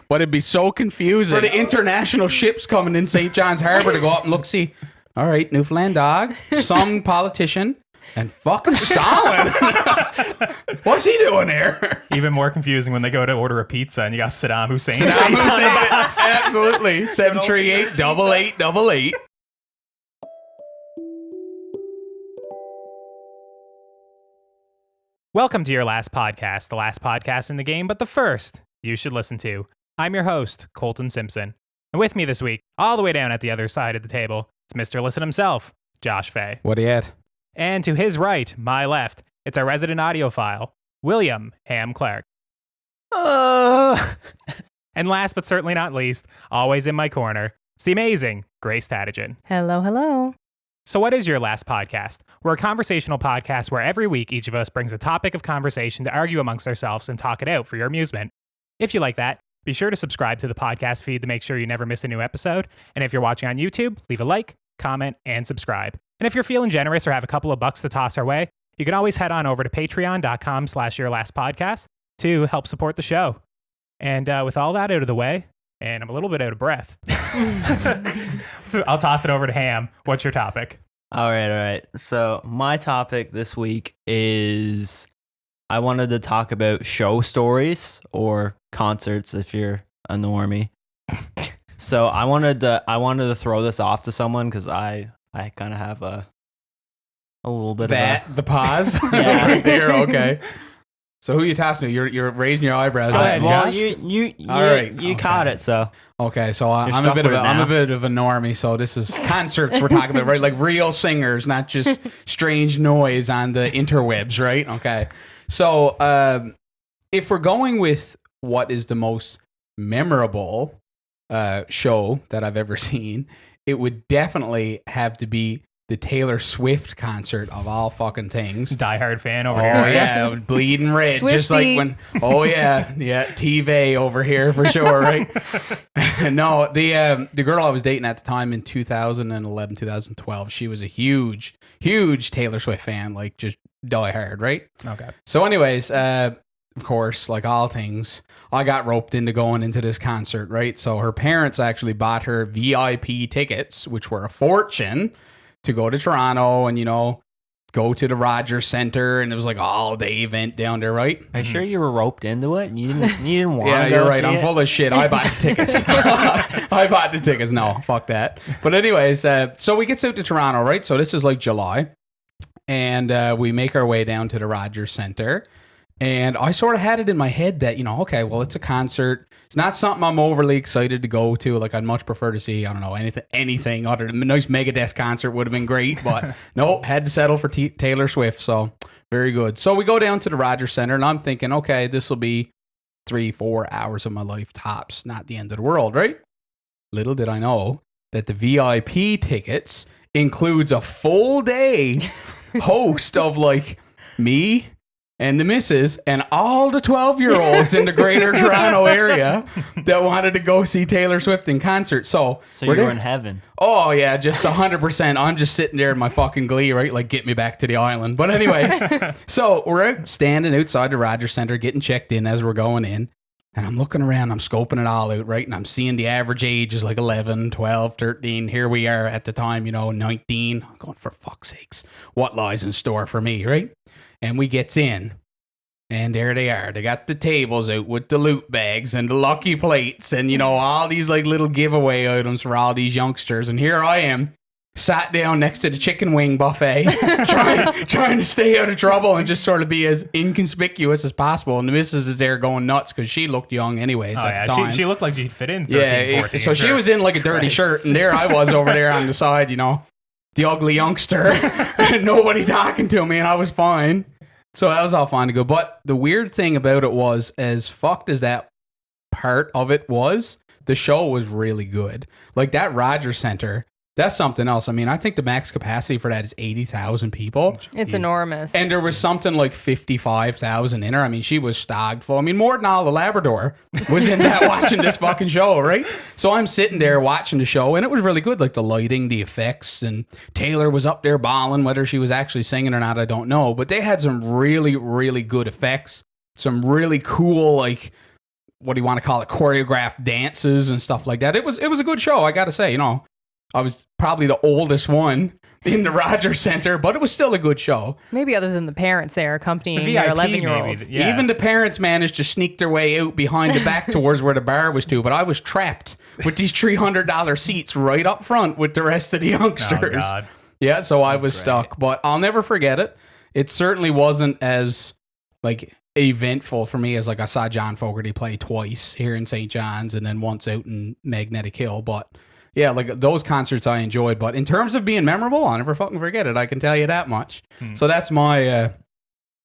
but it'd be so confusing for the international ships coming in St. John's Harbor to go up and look, see, all right, Newfoundland dog, some politician, and fucking Stalin. What's he doing there? Even more confusing when they go to order a pizza and you got Saddam Hussein's Saddam face on the Hussein, box. absolutely. 738-8888. Welcome to your last podcast, the last podcast in the game, but the first you should listen to. I'm your host, Colton Simpson. And with me this week, all the way down at the other side of the table, it's Mr. Listen himself, Josh Vey. What are you at? And to his right, my left, it's our resident audiophile, William Ham Clark. And last but certainly not least, always in my corner, it's the amazing Grace Tatigian. Hello, hello. So what is your last podcast? We're a conversational podcast where every week each of us brings a topic of conversation to argue amongst ourselves and talk it out for your amusement. If you like that, be sure to subscribe to the podcast feed to make sure you never miss a new episode. And if you're watching on YouTube, leave a like, comment, and subscribe. And if you're feeling generous or have a couple of bucks to toss our way, you can always head on over to patreon.com/yourlastpodcast to help support the show. And with all that out of the way, and I'm a little bit out of breath, I'll toss it over to Ham. What's your topic? All right. So my topic this week is I wanted to talk about show stories or concerts if you're a normie. So I wanted to throw this off to someone because I kind of have a little bit the pause? Yeah. Right there, okay. So who are you tossing to? You're raising your eyebrows. Go ahead, well, Josh. you All right, you okay. caught it. So Okay, so I'm You're a stuck bit of with a, it I'm a now. bit of a normie, so this is concerts we're talking about, right? Like real singers, not just strange noise on the interwebs, right? Okay. So if we're going with what is the most memorable show that I've ever seen, it would definitely have to be the Taylor Swift concert of all fucking things. Diehard fan over Oh here. yeah, bleeding red, just like Swiftie. when. Oh yeah, T-Vey over here for sure, right? No, the girl I was dating at the time in 2011, 2012, she was a huge Taylor Swift fan, like just diehard, right? Okay. So, anyways, of course, like all things, I got roped into going into this concert, right? So her parents actually bought her VIP tickets, which were a fortune, to go to Toronto and, go to the Rogers Center, and it was like all day event down there, right? are you sure you were roped into it? You didn't want Yeah, to you're go right. see I'm it? full of shit. I bought the tickets. I bought the tickets. No, fuck that. But anyways, so we get out to Toronto, right? So this is like July, and we make our way down to the Rogers Center. And I sort of had it in my head that, okay, well, it's a concert. It's not something I'm overly excited to go to. Like, I'd much prefer to see, I don't know, anything other than a nice Megadeth concert would have been great. But nope, had to settle for Taylor Swift. So very good. So we go down to the Rogers Center, and I'm thinking, okay, this will be 3-4 hours of my life tops. Not the end of the world, right? Little did I know that the VIP tickets includes a full day host of like me and the missus and all the 12-year-olds in the greater Toronto area that wanted to go see Taylor Swift in concert. So So we're you were there. in heaven. Oh, yeah, just 100%. I'm just sitting there in my fucking glee, right? Like, get me back to the island. But anyways, so we're out standing outside the Rogers Center getting checked in as we're going in. And I'm looking around, I'm scoping it all out, right? And I'm seeing the average age is like 11, 12, 13. Here we are at the time, 19. I'm going, for fuck's sakes, what lies in store for me, right? And we gets in. And there they are. They got the tables out with the loot bags and the lucky plates and, all these like little giveaway items for all these youngsters. And here I am, sat down next to the chicken wing buffet, trying to stay out of trouble and just sort of be as inconspicuous as possible. And the missus is there going nuts because she looked young anyways at the time. She looked like she'd fit in 13, 14. So she was in like a dirty shirt, and there I was over there on the side, the ugly youngster, and nobody talking to me, and I was fine. So that was all fine to go. But the weird thing about it was, as fucked as that part of it was, the show was really good. Like that Rogers Center, that's something else. I mean, I think the max capacity for that is 80,000 people. It's enormous. And there was something like 55,000 in her. I mean, she was stocked full. I mean, more than all the Labrador was in that watching this fucking show, right? So I'm sitting there watching the show, and it was really good. Like the lighting, the effects, and Taylor was up there bawling. Whether she was actually singing or not, I don't know. But they had some really, really good effects. Some really cool, like, what do you want to call it, choreographed dances and stuff like that. It was a good show, I got to say. You know, I was probably the oldest one in the Rogers Center, but it was still a good show. Maybe other than the parents there accompanying The their VIP 11-year-olds. maybe. Yeah. Even the parents managed to sneak their way out behind the back towards where the bar was too, but I was trapped with these $300 seats right up front with the rest of the youngsters. Oh, God. Yeah, so I was great. stuck, but I'll never forget it. It certainly wasn't as like eventful for me as like I saw John Fogerty play twice here in St. John's and then once out in Magnetic Hill, but yeah, like those concerts I enjoyed, but in terms of being memorable, I'll never fucking forget it. I can tell you that much. So that's my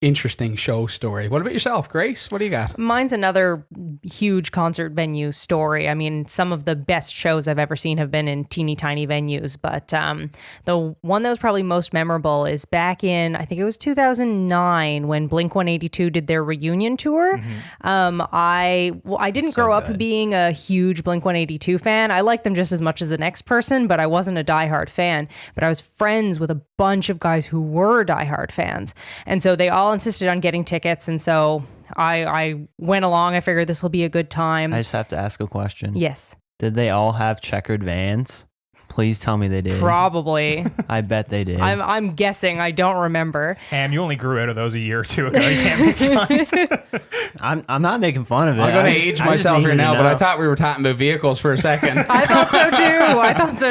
interesting show story. What about yourself, Grace? What do you got? Mine's another huge concert venue story. I mean, some of the best shows I've ever seen have been in teeny tiny venues, but the one that was probably most memorable is back in, I think it was 2009 when Blink-182 did their reunion tour. I didn't grow up being a huge Blink-182 fan. I liked them just as much as the next person, but I wasn't a diehard fan. But I was friends with a bunch of guys who were diehard fans. And so they all insisted on getting tickets, and so I went along. I figured this will be a good time. I just have to ask a question. Yes, Did they all have checkered vans? Please tell me they did. probably. I bet they did. I'm guessing. I don't remember. Ham, you only grew out of those a year or two ago. You can't make fun. I'm not making fun of it. I'm going to I just- age I just myself here needed to now, but I know. thought we were talking about vehicles for a second. I thought so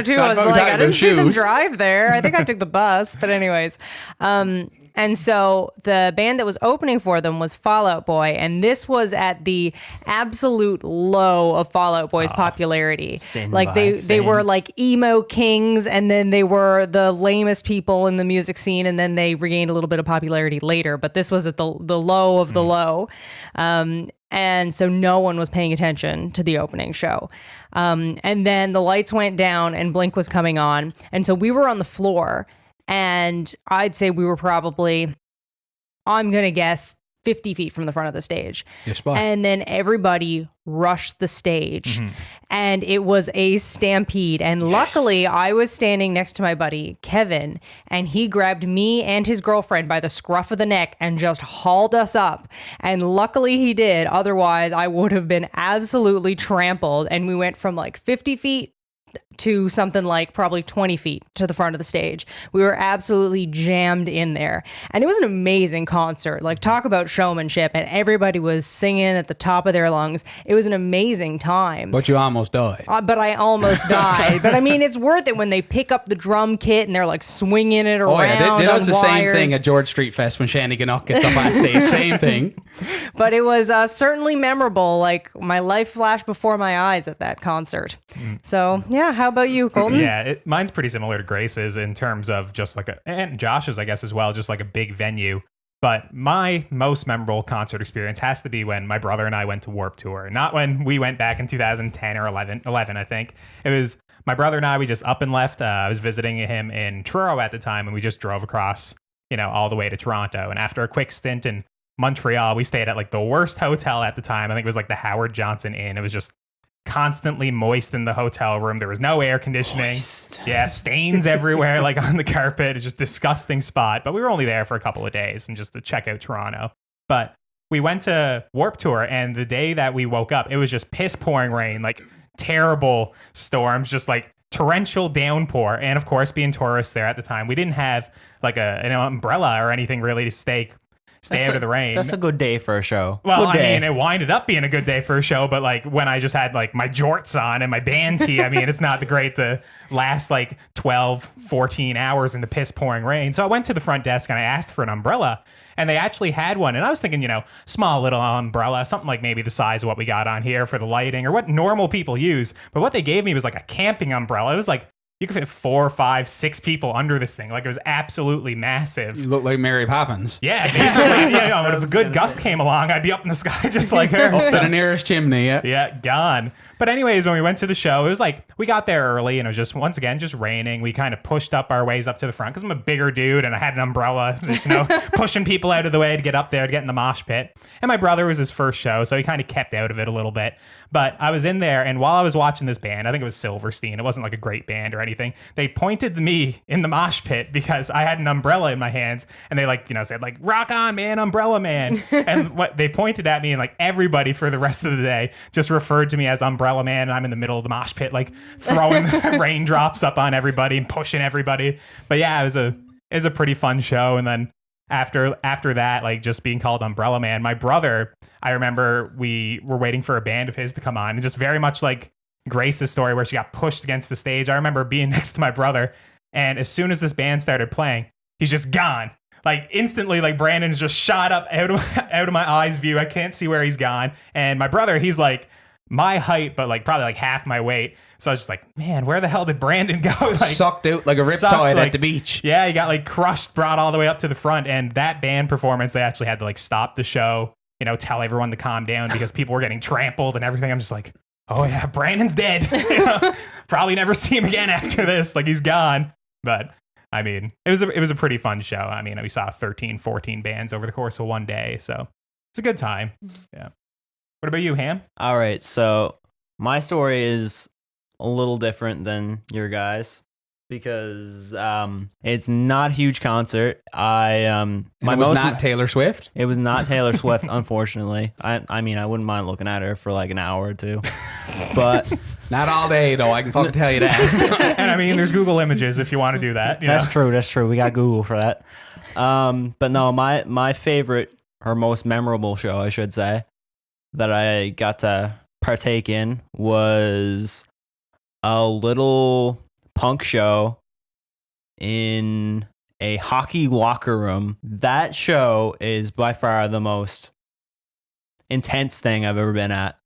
too. I Not was about like, talking I didn't about see them shoes. drive there. I think I took the bus. But anyways, and so the band that was opening for them was Fall Out Boy, and this was at the absolute low of Fall Out Boy's popularity. Same Like vibe, they were same. like emo kings, and then they were the lamest people in the music scene, and then they regained a little bit of popularity later. But this was at the low of the low. And so no one was paying attention to the opening show. And then the lights went down and Blink was coming on. And so we were on the floor, and I'd say we were probably, I'm going to guess, 50 feet from the front of the stage. Yes, bud. And then everybody rushed the stage, and it was a stampede. And luckily, I was standing next to my buddy, Kevin, and he grabbed me and his girlfriend by the scruff of the neck and just hauled us up. And luckily he did. Otherwise, I would have been absolutely trampled. And we went from like 50 feet to something like probably 20 feet to the front of the stage. We were absolutely jammed in there. And it was an amazing concert. Like, talk about showmanship. And everybody was singing at the top of their lungs. It was an amazing time. But you almost died. But I almost died. But I mean, it's worth it when they pick up the drum kit and they're like swinging it around. Oh yeah, they does on the same wires. thing at George Street Fest when Shanny Gannock gets up on stage. Same thing. But it was certainly memorable. Like, my life flashed before my eyes at that concert. So yeah, how about you, Colton? Yeah, mine's pretty similar to Grace's in terms of just like and Josh's, I guess, as well, just like a big venue. But my most memorable concert experience has to be when my brother and I went to Warped Tour. Not when we went back in 2010 or 11, I think. It was my brother and I, we just up and left. I was visiting him in Truro at the time, and we just drove across, all the way to Toronto. And after a quick stint in Montreal, we stayed at like the worst hotel at the time. I think it was like the Howard Johnson Inn. It was just constantly moist in the hotel room. There was no air conditioning. Moist. Yeah, stains everywhere, like on the carpet. It's just a disgusting spot. But we were only there for a couple of days and just to check out Toronto. But we went to Warped Tour, and the day that we woke up, it was just piss pouring rain, like terrible storms, just like torrential downpour. And of course, being tourists there at the time, we didn't have like an umbrella or anything really to stay out of the rain. That's a good day for a show. Well, Good I day. mean, it winded up being a good day for a show, but like when I just had like my jorts on and my band tee, I mean, it's not the great to last like 12, 14 hours in the piss pouring rain. So I went to the front desk and I asked for an umbrella, and they actually had one. And I was thinking, small little umbrella, something like maybe the size of what we got on here for the lighting or what normal people use. But what they gave me was like a camping umbrella. It was like, you could fit 4, 5, 6 people under this thing. Like, it was absolutely massive. You look like Mary Poppins. Yeah, basically, if a good gust came along, I'd be up in the sky just like her. Up to So- the nearest chimney. Yeah. yeah, gone. But anyways, when we went to the show, it was like we got there early and it was just once again just raining. We kind of pushed up our ways up to the front because I'm a bigger dude and I had an umbrella, just, pushing people out of the way to get up there to get in the mosh pit. And my brother was his first show, so he kind of kept out of it a little bit. But I was in there, and while I was watching this band, I think it was Silverstein. It wasn't like a great band or anything. They pointed to me in the mosh pit because I had an umbrella in my hands, and they said like, "Rock on, man, umbrella man." And what they pointed at me, and like everybody for the rest of the day just referred to me as Umbrella Man. And I'm in the middle of the mosh pit, like throwing raindrops up on everybody and pushing everybody. But yeah, it was a pretty fun show. And then after that, like just being called Umbrella Man, my brother, I remember we were waiting for a band of his to come on, and just very much like Grace's story where she got pushed against the stage. I remember being next to my brother, and as soon as this band started playing, he's just gone. Like instantly, like Brandon's just shot up out of my eyes view. I can't see where he's gone. And my brother, he's like my height, but like probably like half my weight. So I was just like, man, where the hell did Brandon go? Like sucked out like a riptide at the beach. Yeah, he got like crushed, brought all the way up to the front. And that band performance, they actually had to like stop the show, tell everyone to calm down because people were getting trampled and everything. I'm just like, oh yeah, Brandon's dead. Probably never see him again after this. Like he's gone. But I mean, it was a pretty fun show. I mean, we saw 13, 14 bands over the course of one day. So it's a good time. Yeah. What about you, Ham? All right, so my story is a little different than your guys because it's not a huge concert. It was not Taylor Swift. It was not Taylor Swift, unfortunately. I mean, I wouldn't mind looking at her for like an hour or two, but not all day though. I can fucking tell you that. And I mean, there's Google Images if you want to do that. That's true. That's true. We got Google for that. But no, my favorite or most memorable show, I should say, that I got to partake in was a little punk show in a hockey locker room. That show is by far the most intense thing I've ever been at.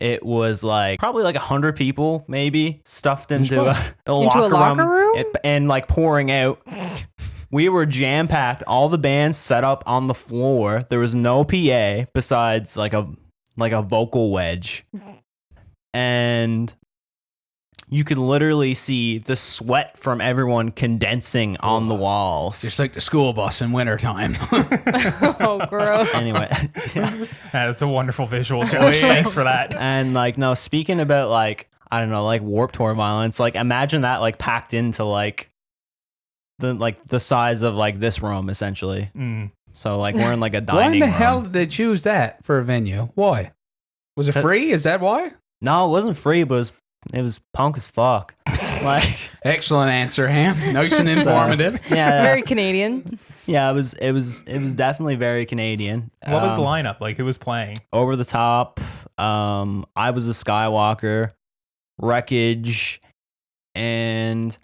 It was like probably like 100 people maybe stuffed into a locker room and like pouring out. We were jam-packed, all the bands set up on the floor. There was no PA besides like a vocal wedge. And you could literally see the sweat from everyone condensing on the walls. Just like the school bus in wintertime. Oh, gross. Anyway. That's a wonderful visual, Josh. Thanks for that. And like, no, speaking about like, I don't know, like Warped Tour violence, like imagine that like packed into like the size of like this room essentially. So like we're in like a dining room. Why in the hell did they choose that for a venue? Why? Was it free? Is that why? No, it wasn't free, but it was punk as fuck. Like excellent answer, Ham. Nice and informative. Yeah, Very Canadian. Yeah, it was definitely very Canadian. What was the lineup? Like who was playing? Over the Top. I Was a Skywalker, Wreckage, and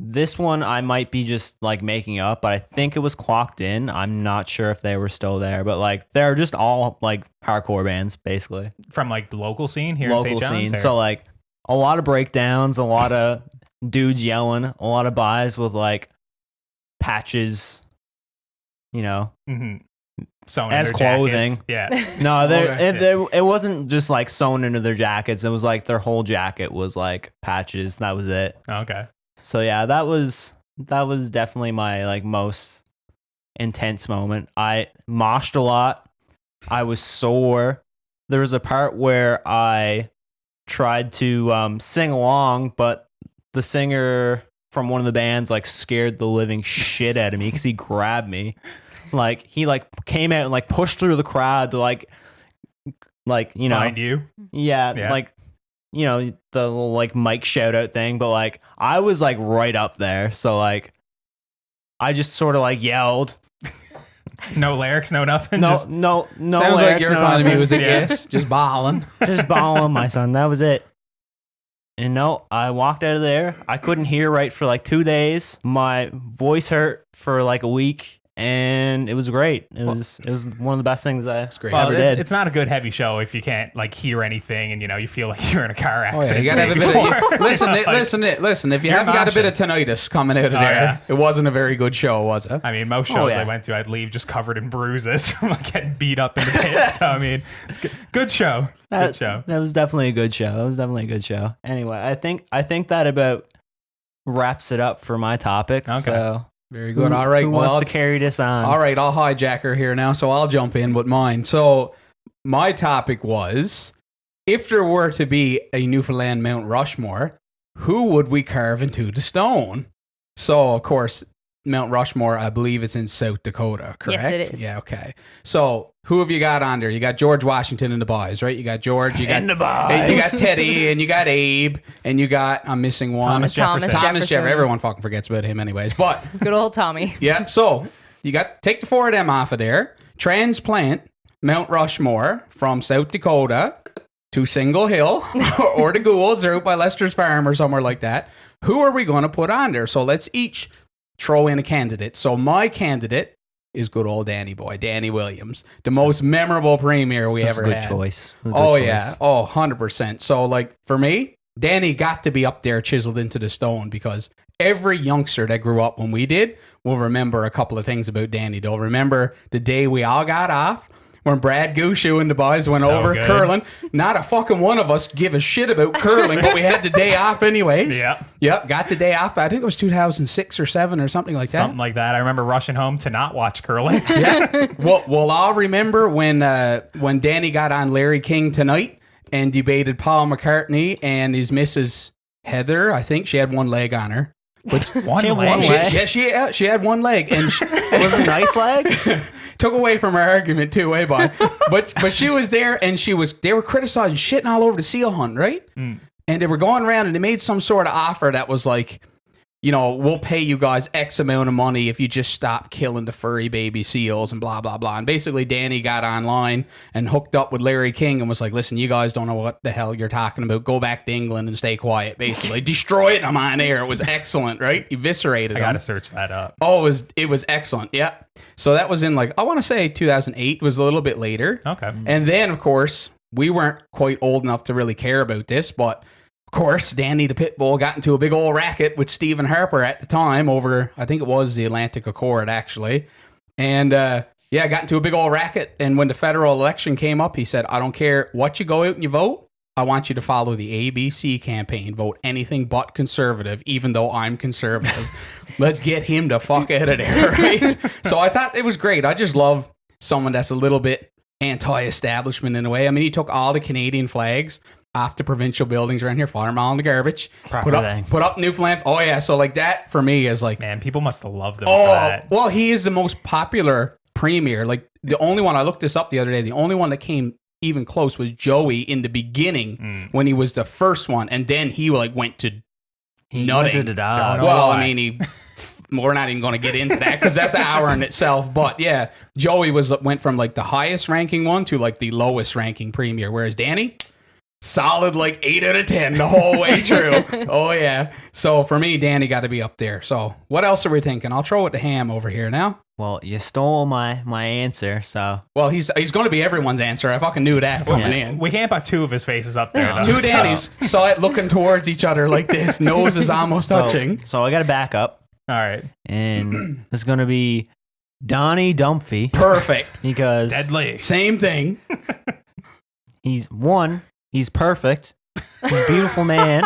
this one I might be just like making up, but I think it was Clocked In. I'm not sure if they were still there, but like they're just all like hardcore bands basically From like the local scene here in St. John's? So like a lot of breakdowns, a lot of dudes yelling, a lot of guys with like patches, sewn as in their clothing. Jackets. Yeah. No, it wasn't just like sewn into their jackets. It was like their whole jacket was like patches. That was it. Okay. So yeah, that was definitely my like most intense moment. I moshed a lot. I was sore. There was a part where I tried to sing along, but the singer from one of the bands like scared the living shit out of me because he grabbed me. Like he like came out and like pushed through the crowd to like find you. Yeah. Like the little like mic shout out thing, but like I was like right up there, so like I just sort of like yelled. No lyrics, no nothing. No Sounds lyrics, like your kind of nothing. music. Yes, just bawling. Just bawling, my son. That was it. And no, I walked out of there. I couldn't hear right for like 2 days. My voice hurt for like a week, and it was great. It was one of the best things I great. ever did. It's not a good heavy show if you can't like hear anything and you feel like you're in a car Oh, accident. yeah, you gotta have a bit of listen. If you haven't got a bit of tinnitus coming out of there, yeah. it wasn't a very good show, was it? I mean, most shows yeah. I went to, I'd leave just covered in bruises from like getting beat up in the pits. So I mean, it's good show. Good show. That was definitely a good show. Anyway, I think that about wraps it up for my topics. Okay. So Very good. All right. Who wants to carry this on? All right, I'll hijack her here now, so I'll jump in with mine. So my topic was, if there were to be a Newfoundland Mount Rushmore, who would we carve into the stone? So, of course, Mount Rushmore, I believe it's in South Dakota, correct? Yes, it is. Yeah, okay. So who have you got on there? You got George Washington and the boys, right? You got George, you got And the boys. you got Teddy, and you got Abe, and you got, I'm missing one. Thomas Jefferson. Thomas Jefferson. Everyone fucking forgets about him anyways. But Good old Tommy. yeah, so you got take the four of them off of there, transplant Mount Rushmore from South Dakota to Single Hill or the Goulds or out by Lester's Farm or somewhere like that. Who are we going to put on there? So let's each throw in a candidate. So my candidate is good old Danny Williams, the most memorable premier we That's ever a good had. choice. A good Oh choice. yeah, 100%. So like for me, Danny got to be up there chiseled into the stone because every youngster that grew up when we did will remember a couple of things about Danny. They'll remember the day we all got off when Brad Gushu and the boys went So over good. curling. Not a fucking one of us give a shit about curling, but we had the day off anyways. Yeah. Yep, got the day off. I think it was 2006 or 7 or something like that. Something like that. I remember rushing home to not watch curling. Yeah. We'll all remember when Danny got on Larry King Tonight and debated Paul McCartney and his Mrs. Heather. I think she had one leg on her. One She had leg. one leg. She had one leg, and It was a nice leg. took away from her argument too, boy. But she was there, and they were criticizing, shitting all over the seal hunt, right? And they were going around, and they made some sort of offer that was like, we'll pay you guys X amount of money if you just stop killing the furry baby seals and blah, blah, blah. And basically Danny got online and hooked up with Larry King and was like, listen, you guys don't know what the hell you're talking about. Go back to England and stay quiet, basically. Destroyed him on air. It was excellent, right? Eviscerated I him. gotta search that up. Oh, it was excellent. Yeah. So that was in I want to say 2008, was a little bit later. Okay. And then, of course, we weren't quite old enough to really care about this, but of course, Danny the Pitbull got into a big old racket with Stephen Harper at the time over, I think it was the Atlantic Accord, actually. And got into a big old racket. And when the federal election came up, he said, I don't care what you go out and you vote. I want you to follow the ABC campaign. Vote anything but conservative, even though I'm conservative. Let's get him the fuck out of there, right? So I thought it was great. I just love someone that's a little bit anti-establishment in a way. I mean, he took all the Canadian flags off the provincial buildings around here, fire them all in the garbage, Proper thing. put up Newfoundland. Oh yeah, so like that for me is like, Man, people must have loved him for that. well, he is the most popular premier. Like the only one, I looked this up the other day, the only one that came even close was Joey in the beginning when he was the first one, and then he went to He nutting. went to the dog. Don't know. Well, why. I mean, we're not even going to get into that because that's an hour in itself. But yeah, Joey went from the highest ranking one to the lowest ranking premier, whereas Danny, solid 8 out of 10 the whole way through. Oh yeah. So for me, Danny got to be up there. So what else are we thinking? I'll throw it to Ham over here now. Well, you stole my answer, so Well, he's going to be everyone's answer. I fucking knew that coming in. We can't put two of his faces up there. Though, Two so- Dannys saw it looking towards each other like this. Nose is almost touching. So I got to back up, All right. and it's gonna be Donnie Dumphy Perfect. because Deadly. Same thing. he's perfect. He's a beautiful man.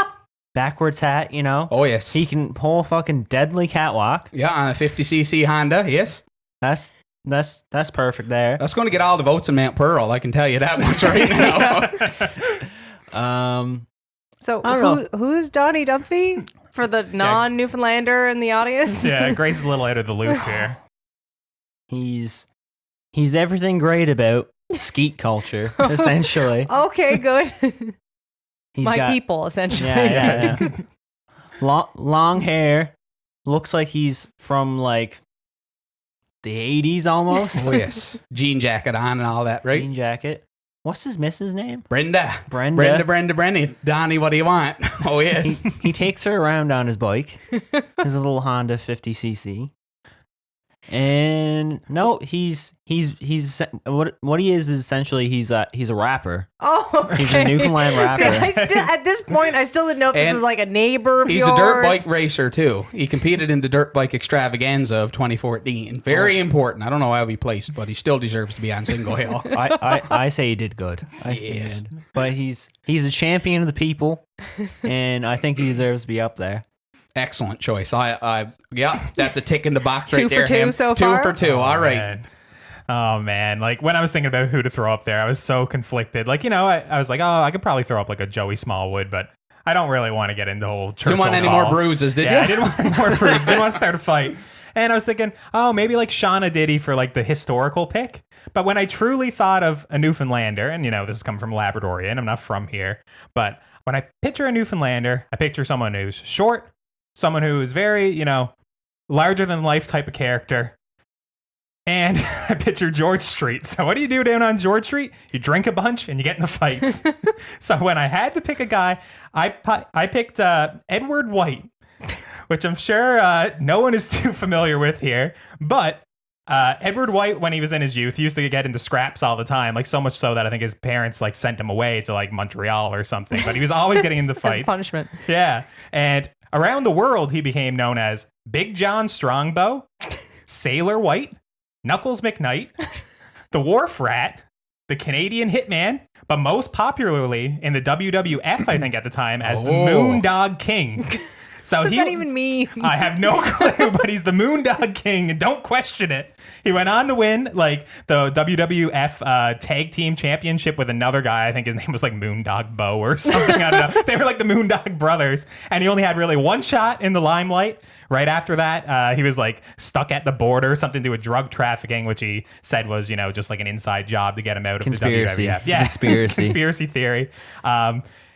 Backwards hat, Oh yes. He can pull a fucking deadly catwalk. Yeah, on a 50cc Honda. Yes. That's perfect there. That's going to get all the votes in Mount Pearl. I can tell you that much right now. So I don't who's Donnie Dumphy for the non-Newfoundlander in the audience? Yeah, Grace is a little out of the loop here. He's everything great about skeet culture, essentially. Okay, good. He's My got, people, essentially. Yeah. Long hair. Looks like he's from the 80s almost. Oh yes. Jean jacket on and all that, right? Jean jacket. What's his missus name? Brenda. Brenda. Brenda. Donnie, what do you want? Oh yes. He takes her around on his bike. His little Honda 50cc. And no, he's what he is essentially he's a rapper. Oh, okay. He's a Newfoundland rapper. See, at this point, I still didn't know if this And was like a neighbor of He's yours. a dirt bike racer too. He competed in the dirt bike extravaganza of 2014. Very important. I don't know how he placed, but he still deserves to be on Single Hill. I say he did good. I say he did. But he's a champion of the people, and I think he deserves to be up there. Excellent choice. Yeah, that's a tick in the box right 2 for there. 2 Ham. so 2 far? for 2. All right. Man. Oh man, like when I was thinking about who to throw up there, I was so conflicted. Like, I was like, oh, I could probably throw up like a Joey Smallwood, but I don't really want to get into the whole Churchill You didn't want any calls. more bruises, did you? I didn't want any more bruises. Didn't want to start a fight. And I was thinking, oh, maybe like Shauna Diddy for like the historical pick. But when I truly thought of a Newfoundlander, and this is coming from Labradorian, I'm not from here, but when I picture a Newfoundlander, I picture someone who's short, someone who is very, larger than life type of character. And I picture George Street. So what do you do down on George Street? You drink a bunch and you get in the fights. So when I had to pick a guy, I picked Edward White, which I'm sure no one is too familiar with here. But Edward White, when he was in his youth, he used to get into scraps all the time, like so much so that I think his parents like sent him away to like Montreal or something. But he was always getting into fights. That's punishment. Yeah. And around the world, he became known as Big John Strongbow, Sailor White, Knuckles McKnight, the Wharf Rat, the Canadian Hitman, but most popularly in the WWF, I think at the time, as the Moondog King. So What does that even mean? I have no clue, but he's the Moondog King, and don't question it. He went on to win like the WWF Tag Team Championship with another guy. I think his name was like Moondog Bo or something. I don't know. They were like the Moondog Brothers, and he only had really one shot in the limelight. Right after that, he was like stuck at the border, something to do with drug trafficking, which he said was, just like an inside job to get him out of the WWF. Yeah, conspiracy. Conspiracy theory.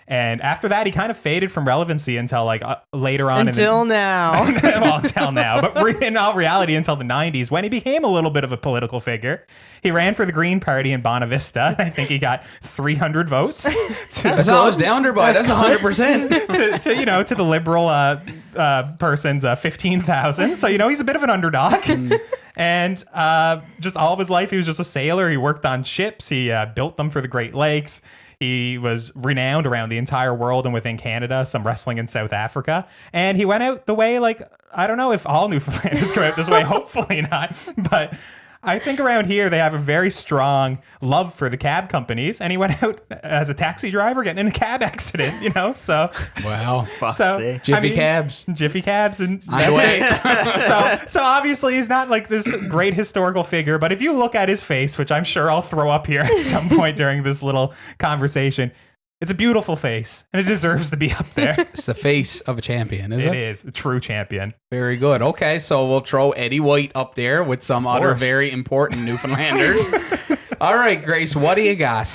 And after that, he kind of faded from relevancy until like later on. Until now. Well, until now. But in all reality, until the 90s, when he became a little bit of a political figure. He ran for the Green Party in Bonavista. I think he got 300 votes. That's all I was down there by. That's 100%. To the liberal person's 15,000. So, he's a bit of an underdog. And just all of his life, he was just a sailor. He worked on ships. He built them for the Great Lakes. He was renowned around the entire world and within Canada, some wrestling in South Africa. And he went out the way, like, I don't know if all Newfoundlanders go out this way, hopefully not. But I think around here they have a very strong love for the cab companies. And he went out as a taxi driver getting in a cab accident, so. Wow. Fuck's sake. Jiffy cabs. Jiffy cabs. And On the way. so obviously he's not like this great historical figure, but if you look at his face, which I'm sure I'll throw up here at some point during this little conversation, it's a beautiful face and it deserves to be up there. It's the face of a champion, is it? It is a true champion. Very good. Okay, so we'll throw Eddie White up there with some other very important Newfoundlanders. All right, Grace, what do you got?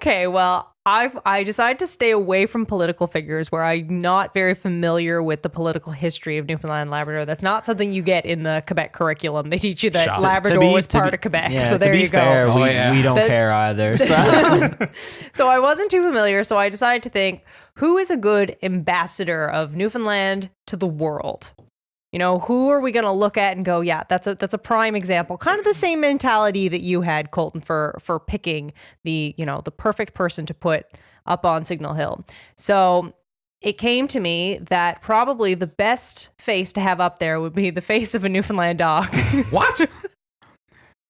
Okay, well, I decided to stay away from political figures where I'm not very familiar with the political history of Newfoundland and Labrador. That's not something you get in the Quebec curriculum. They teach you that Shocking. Labrador was part of Quebec. Yeah, so there you fair, go. We don't care either. So. So I wasn't too familiar, so I decided to think, who is a good ambassador of Newfoundland to the world? Who are we going to look at and go, yeah, that's a prime example. Kind of the same mentality that you had, Colton, for picking the perfect person to put up on Signal Hill. So it came to me that probably the best face to have up there would be the face of a Newfoundland dog. What?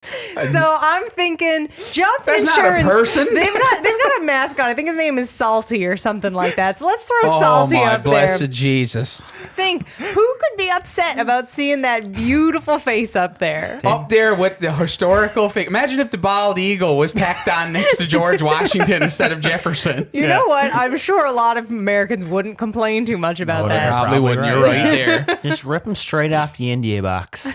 So I'm thinking Johnson That's Insurance. not a person. They've got a mascot. I think his name is Salty or something like that. So let's throw Salty Oh, my up blessed there. Jesus. Think who could be upset about seeing that beautiful face up there? Up there with the historical figure. Imagine if the bald eagle was tacked on next to George Washington instead of Jefferson. You know what? I'm sure a lot of Americans wouldn't complain too much about They that. probably wouldn't. You're right there. Just rip them straight off the India box.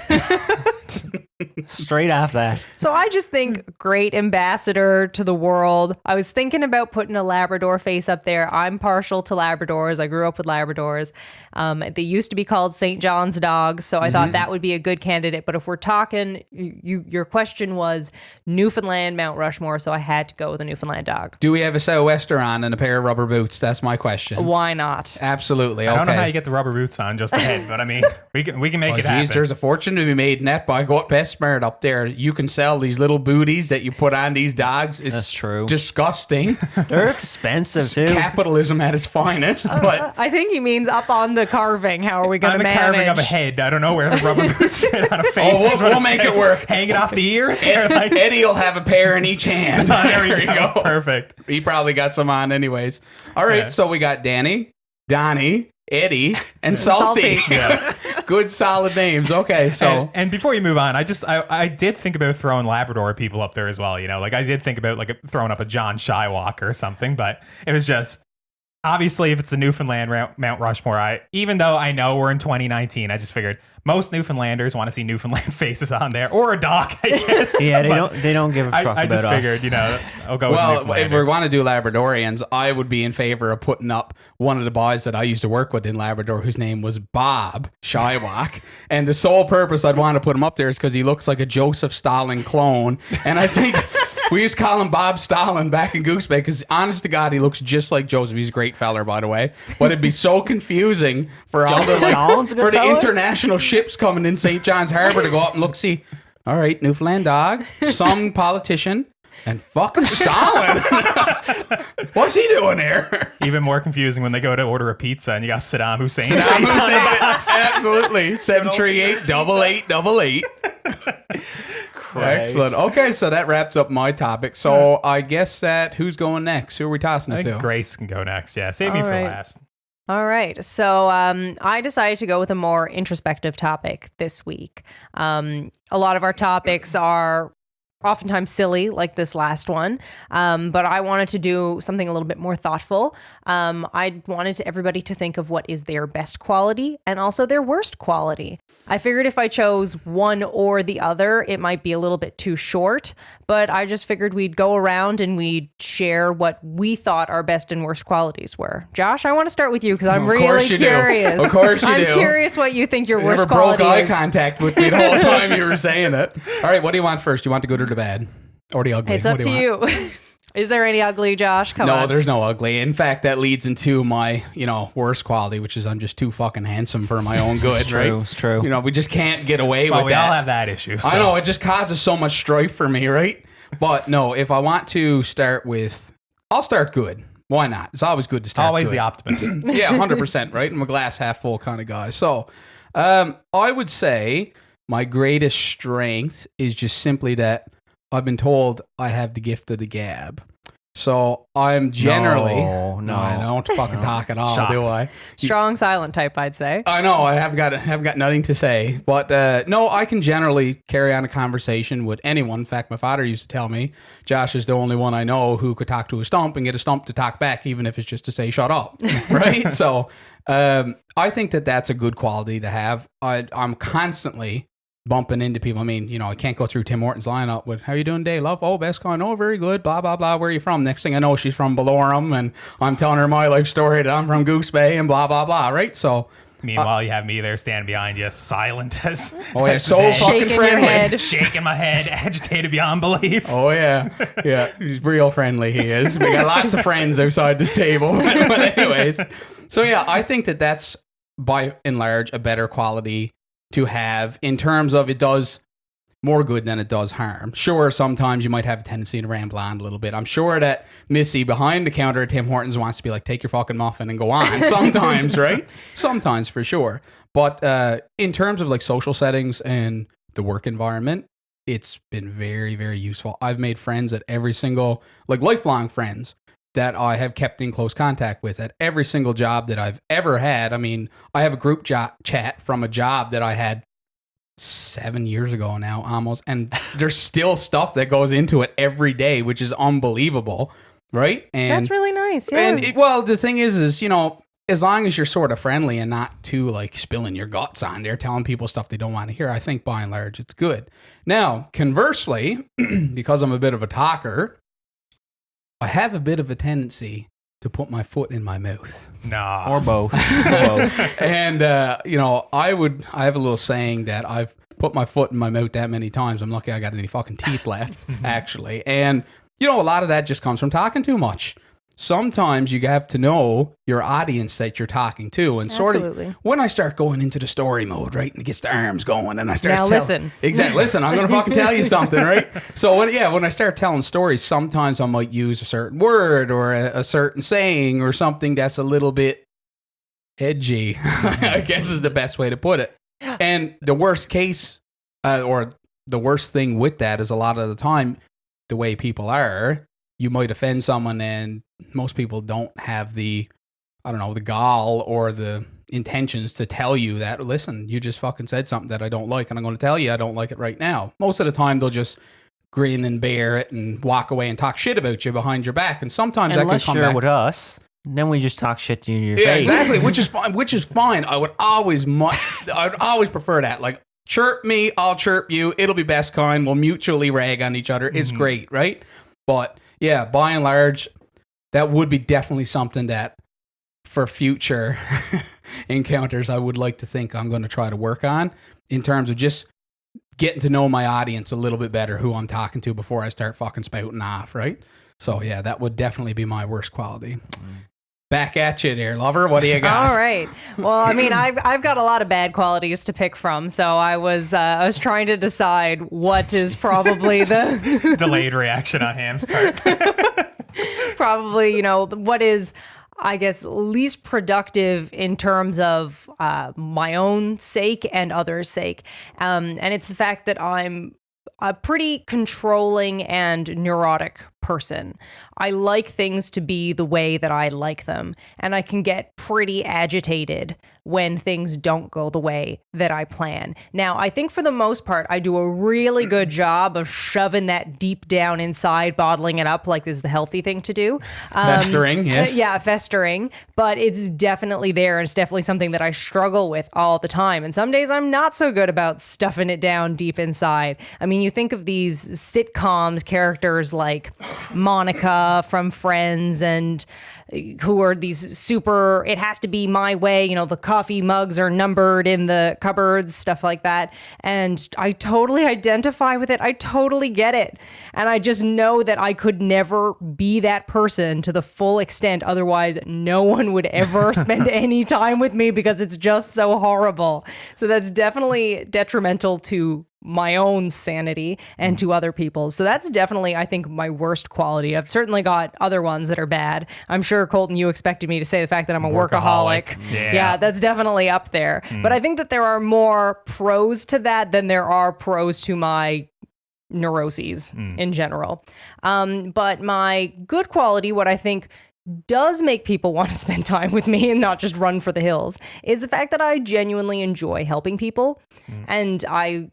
Straight off that. So I just think great ambassador to the world. I was thinking about putting a Labrador face up there. I'm partial to Labradors. I grew up with Labradors. They used to be called St. John's dogs, so I thought that would be a good candidate. But if we're talking, your question was Newfoundland, Mount Rushmore, so I had to go with a Newfoundland dog. Do we have a sou'wester on and a pair of rubber boots? That's my question. Why not? Absolutely. Okay. I don't know how you get the rubber boots on just the head, but I mean, we can make it happen. There's a fortune to be made in that. By go up PetSmart up there, you can sell these little booties that you put on these dogs. It's That's true. Disgusting. They're expensive too. Capitalism at its finest. But I think he means up on the carving. How are we going On to the manage? carving of a head. I don't know where the rubber boots fit on a face. Oh, is what we'll I'm make saying. it work. Hang it off the ears. Or like, Eddie will have a pair in each hand. there you go. Perfect. He probably got some on anyways. All right, Yeah. so we got Danny, Donnie, Eddie, and Salty. Salty. Good solid names. Okay, so And before you move on, I did think about throwing Labrador people up there as well. You know, like I did think about like throwing up a John Shywalker or something, but it was just obviously if it's the Newfoundland Mount Rushmore. Even though I know we're in 2019, I just figured most Newfoundlanders want to see Newfoundland faces on there or a dog, I guess. Yeah, But they don't give a fuck I just about figured, us. you know, I'll go with well, if Newfoundlander. we want to do Labradorians, I would be in favor of putting up one of the boys that I used to work with in Labrador, whose name was Bob Shywalk. And the sole purpose I'd want to put him up there is because he looks like a Joseph Stalin clone. And I think we used to call him Bob Stalin back in Goose Bay because, honest to God, he looks just like Joseph. He's a great feller, by the way. But it'd be so confusing for all the Stalin's a good for the fella? international ships coming in St. John's Harbor to go up and look, see, all right, Newfoundland dog, some politician, and fucking Stalin. What's he doing here? Even more confusing when they go to order a pizza and you got Saddam Hussein's Saddam face on the Hussein. box. Absolutely. 738-8888. Excellent. Okay, so that wraps up my topic. So I guess that who's going next? Who are we tossing I it think to? Grace can go next. Yeah, save me All for right. last. All right. So I decided to go with a more introspective topic this week. A lot of our topics are oftentimes silly, like this last one. But I wanted to do something a little bit more thoughtful. I wanted everybody to think of what is their best quality and also their worst quality. I figured if I chose one or the other, it might be a little bit too short, but I just figured we'd go around and we'd share what we thought our best and worst qualities were. Josh, I want to start with you because I'm Of course really you do. curious. Of course you I'm do. curious what you think your You worst never broke quality eye is. contact with me the whole time you were saying it. All right, what do you want first? You want the good or the bad? Or the ugly? It's What up do to want? you. Is there any ugly, Josh? Come No, on. there's no ugly. In fact, that leads into my, worst quality, which is I'm just too fucking handsome for my own good, right? It's true. We just can't get away Well, with we that. all have that issue. So. I know, it just causes so much strife for me, right? But no, if I want to start with, I'll start good. Why not? It's always good to start Always good. the optimist. Yeah, 100%, right? I'm a glass half full kind of guy. So I would say my greatest strength is just simply that I've been told I have the gift of the gab. So I'm generally... No. I don't fucking talk at all, do I? Strong silent type, I'd say. I know I haven't got nothing to say, but no, I can generally carry on a conversation with anyone. In fact, my father used to tell me Josh is the only one I know who could talk to a stump and get a stump to talk back, even if it's just to say shut up, right? So I think that that's a good quality to have. I'm constantly bumping into people. I mean, I can't go through Tim Hortons lineup with, how you doing today, love? Oh, best kind. Oh, very good. Blah, blah, blah. Where are you from? Next thing I know, she's from Ballorem, and I'm telling her my life story that I'm from Goose Bay and blah, blah, blah, right? So, Meanwhile, you have me there standing behind you, silent as oh, yeah, as so the day. fucking Shaking your friendly. head. shaking my head, agitated beyond belief. Oh, yeah. Yeah. He's real friendly, he is. We got lots of friends outside this table. But anyways, so yeah, I think that that's by and large a better quality to have in terms of it does more good than it does harm. Sure, sometimes you might have a tendency to ramble on a little bit. I'm sure that Missy behind the counter at Tim Hortons wants to be like, take your fucking muffin and go on. Sometimes, right? Sometimes for sure. But in terms of like social settings and the work environment, it's been very, very useful. I've made friends at every single, like lifelong friends that I have kept in close contact with at every single job that I've ever had. I mean, I have a group chat from a job that I had 7 years ago now almost, and there's still stuff that goes into it every day, which is unbelievable, right? And That's really nice. Yeah. and well, the thing is as long as you're sort of friendly and not too like spilling your guts on there, telling people stuff they don't want to hear, I think by and large it's good. Now, conversely, because I'm a bit of a talker, I have a bit of a tendency to put my foot in my mouth. Nah. Or both. Both. And, I have a little saying that I've put my foot in my mouth that many times. I'm lucky I got any fucking teeth left, actually. And, a lot of that just comes from talking too much. Sometimes you have to know your audience that you're talking to, and sort Absolutely. of when I start going into the story mode, right, and it gets the arms going, and I start Now listen. exactly. Listen, I'm gonna fucking tell you something, right? So when I start telling stories, sometimes I might use a certain word or a certain saying or something that's a little bit edgy. I guess is the best way to put it. And the worst case, or the worst thing with that is a lot of the time, the way people are, you might offend someone, and most people don't have the gall or the intentions to tell you that, listen, you just fucking said something that I don't like, and I'm going to tell you I don't like it right now. Most of the time, they'll just grin and bear it and walk away and talk shit about you behind your back. And sometimes Unless that can come you're back with us, then we just talk shit to you in your yeah, face. exactly, which is fine. I'd always prefer that. Like, chirp me, I'll chirp you. It'll be best kind. We'll mutually rag on each other. It's great, right? But yeah, by and large, that would be definitely something that for future encounters, I would like to think I'm going to try to work on in terms of just getting to know my audience a little bit better, who I'm talking to before I start fucking spouting off, right? So yeah, that would definitely be my worst quality. Back at you there, lover. What do you got? All right. Well, I mean, I've got a lot of bad qualities to pick from, so I was trying to decide what is probably the Delayed reaction on Ham's part. probably what is, I guess, least productive in terms of my own sake and others' sake, and it's the fact that I'm a pretty controlling and neurotic person. I like things to be the way that I like them, and I can get pretty agitated when things don't go the way that I plan. Now, I think for the most part, I do a really good job of shoving that deep down inside, bottling it up like is the healthy thing to do. Festering, yes. Yeah, festering, but it's definitely there, and it's definitely something that I struggle with all the time. And some days I'm not so good about stuffing it down deep inside. I mean, you think of these sitcoms characters like Monica from Friends, and who are these super, it has to be my way, the coffee mugs are numbered in the cupboards, stuff like that. And I totally identify with it. I totally get it. And I just know that I could never be that person to the full extent. Otherwise, no one would ever spend any time with me because it's just so horrible. So that's definitely detrimental to my own sanity and to other people's. So that's definitely, I think, my worst quality. I've certainly got other ones that are bad. I'm sure, Colton, you expected me to say the fact that I'm a workaholic. Yeah. That's definitely up there. But I think that there are more pros to that than there are pros to my neuroses in general. But my good quality, what I think does make people want to spend time with me and not just run for the hills, is the fact that I genuinely enjoy helping people. And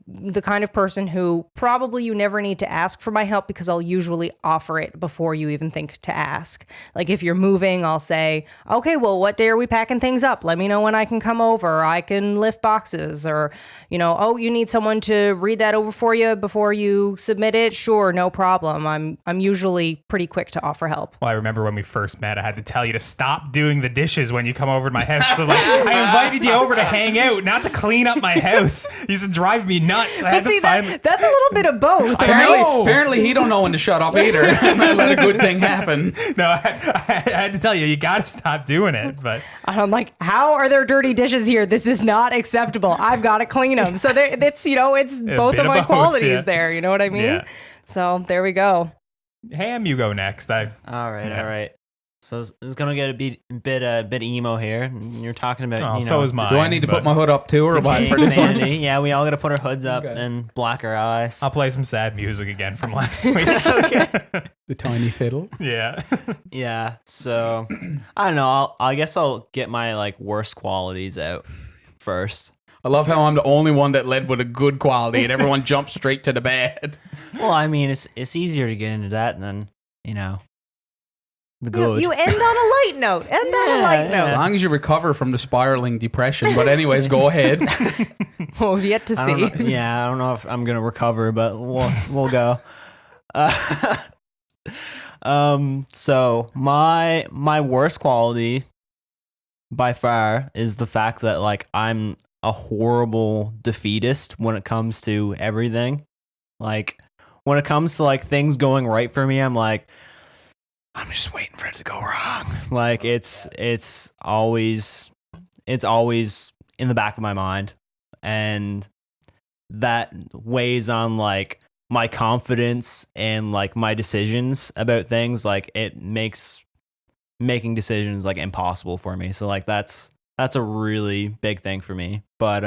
the kind of person who probably you never need to ask for my help, because I'll usually offer it before you even think to ask. Like if you're moving, I'll say, okay, well, what day are we packing things up? Let me know when I can come over. I can lift boxes, or, oh, you need someone to read that over for you before you submit it? Sure, no problem. I'm usually pretty quick to offer help. Well, I remember when we first met, I had to tell you to stop doing the dishes when you come over to my house. So I invited you over to hang out, not to clean up my house. You used to drive me nuts. But see, that's a little bit of both. Apparently he don't know when to shut up either and let a good thing happen. No, I had to tell you, you got to stop doing it. But I'm like, how are there dirty dishes here? This is not acceptable. I've got to clean them. So it's both of my qualities there. You know what I mean? Yeah. So there we go. Ham, you go next. All right. So it's gonna get a bit emo here. You're talking about, so is mine. Do I need to put my hood up too, or what? For this one? Yeah, we all gotta put our hoods up and black our eyes. I'll play some sad music again from last week. The tiny fiddle. Yeah. Yeah. So I don't know. I guess I'll get my worst qualities out first. I love how I'm the only one that led with a good quality, and everyone jumps straight to the bad. Well, I mean, it's easier to get into that than the good. You end on a light note. End on a light As note. long as you recover from the spiraling depression. But anyways, go ahead. Well, we've yet to I don't see. know- yeah, I don't know if I'm gonna recover, but we'll go. So my worst quality by far is the fact that like I'm a horrible defeatist when it comes to everything. Like when it comes to like things going right for me, I'm like, I'm just waiting for it to go wrong. Like it's always in the back of my mind, and that weighs on like my confidence and like my decisions about things. Like it makes making decisions like impossible for me. So like that's a really big thing for me. But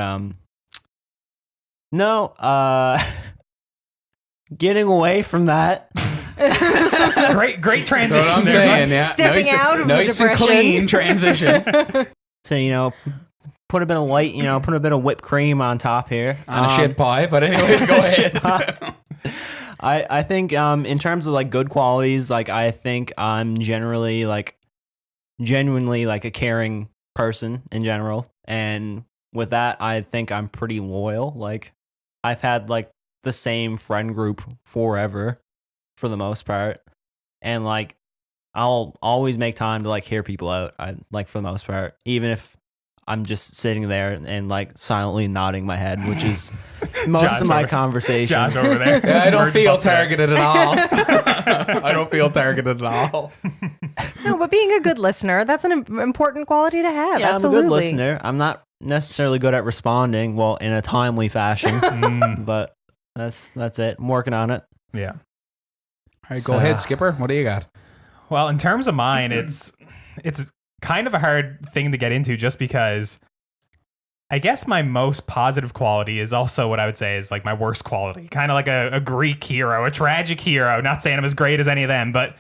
getting away from that. Great transition. That's what I'm there, saying. Mike. Yeah. Stepping out of the nice and depression. clean transition To put a bit of light, put a bit of whipped cream on top here on a shit pie. But anyways, go Shit ahead. pie. I think in terms of like good qualities, like I think I'm generally like genuinely like a caring person in general, and with that I think I'm pretty loyal. Like I've had like the same friend group forever for the most part, and like I'll always make time to like hear people out. I like for the most part, even if I'm just sitting there and like silently nodding my head, which is most Josh of my over- conversations. Josh over there. Yeah, I don't Word feel busted out. targeted at all. I don't feel targeted at all. No, but being a good listener, that's an important quality to have. Yeah, Absolutely. I'm a good listener. I'm not necessarily good at responding, well, in a timely fashion, but that's it. I'm working on it. Yeah. All right, go So- ahead, Skipper. What do you got? Well, in terms of mine, it's kind of a hard thing to get into just because I guess my most positive quality is also what I would say is like my worst quality. Kind of like a Greek hero, a tragic hero. Not saying I'm as great as any of them, but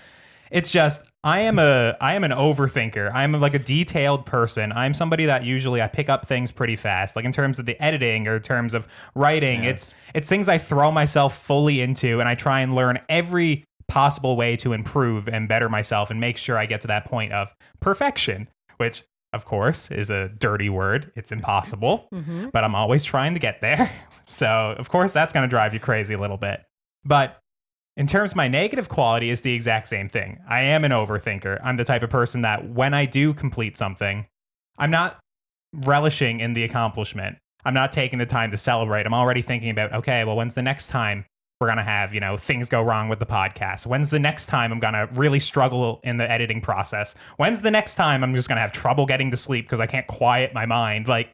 it's just I am an overthinker. I'm like a detailed person. I'm somebody that usually I pick up things pretty fast. Like in terms of the editing or in terms of writing, it's things I throw myself fully into, and I try and learn every possible way to improve and better myself and make sure I get to that point of perfection, which of course is a dirty word. It's impossible, but I'm always trying to get there. So of course that's going to drive you crazy a little bit. But in terms of my negative quality is the exact same thing. I am an overthinker. I'm the type of person that when I do complete something, I'm not relishing in the accomplishment. I'm not taking the time to celebrate. I'm already thinking about, okay, well, when's the next time we're going to have, things go wrong with the podcast? When's the next time I'm going to really struggle in the editing process? When's the next time I'm just going to have trouble getting to sleep because I can't quiet my mind? Like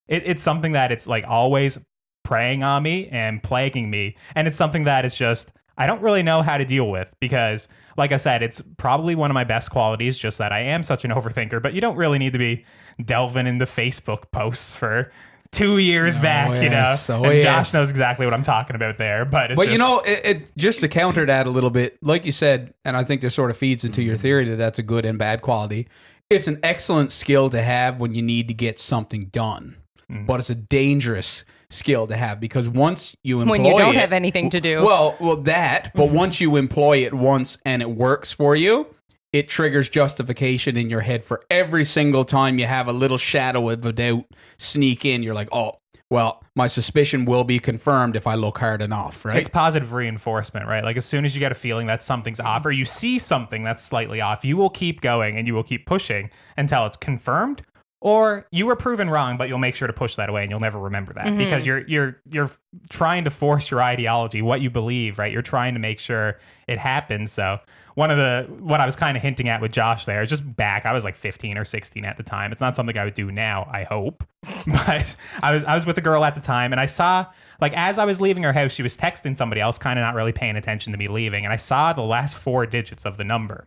it's something that it's like always preying on me and plaguing me. And it's something that is just, I don't really know how to deal with because, like I said, it's probably one of my best qualities, just that I am such an overthinker, but you don't really need to be delving into Facebook posts for 2 years back, yes. Oh, and yes. Josh knows exactly what I'm talking about there, but it's But just, it just to counter that a little bit, like you said, and I think this sort of feeds into your theory that that's a good and bad quality. It's an excellent skill to have when you need to get something done, but it's a dangerous skill to have because once you employ When you don't it- have anything to do. Well, that, but once you employ it once and it works for you, it triggers justification in your head for every single time you have a little shadow of a doubt sneak in. You're like, oh, well, my suspicion will be confirmed if I look hard enough, right? it's positive reinforcement, right? Like as soon as you get a feeling that something's off or you see something that's slightly off, you will keep going and you will keep pushing until it's confirmed. Or you were proven wrong, but you'll make sure to push that away and you'll never remember that because you're trying to force your ideology, what you believe, right? You're trying to make sure it happens. So what I was kind of hinting at with Josh there, just back, I was like 15 or 16 at the time. It's not something I would do now, I hope. But I was with a girl at the time and I saw, like, as I was leaving her house, she was texting somebody else, kind of not really paying attention to me leaving. And I saw the last 4 digits of the number.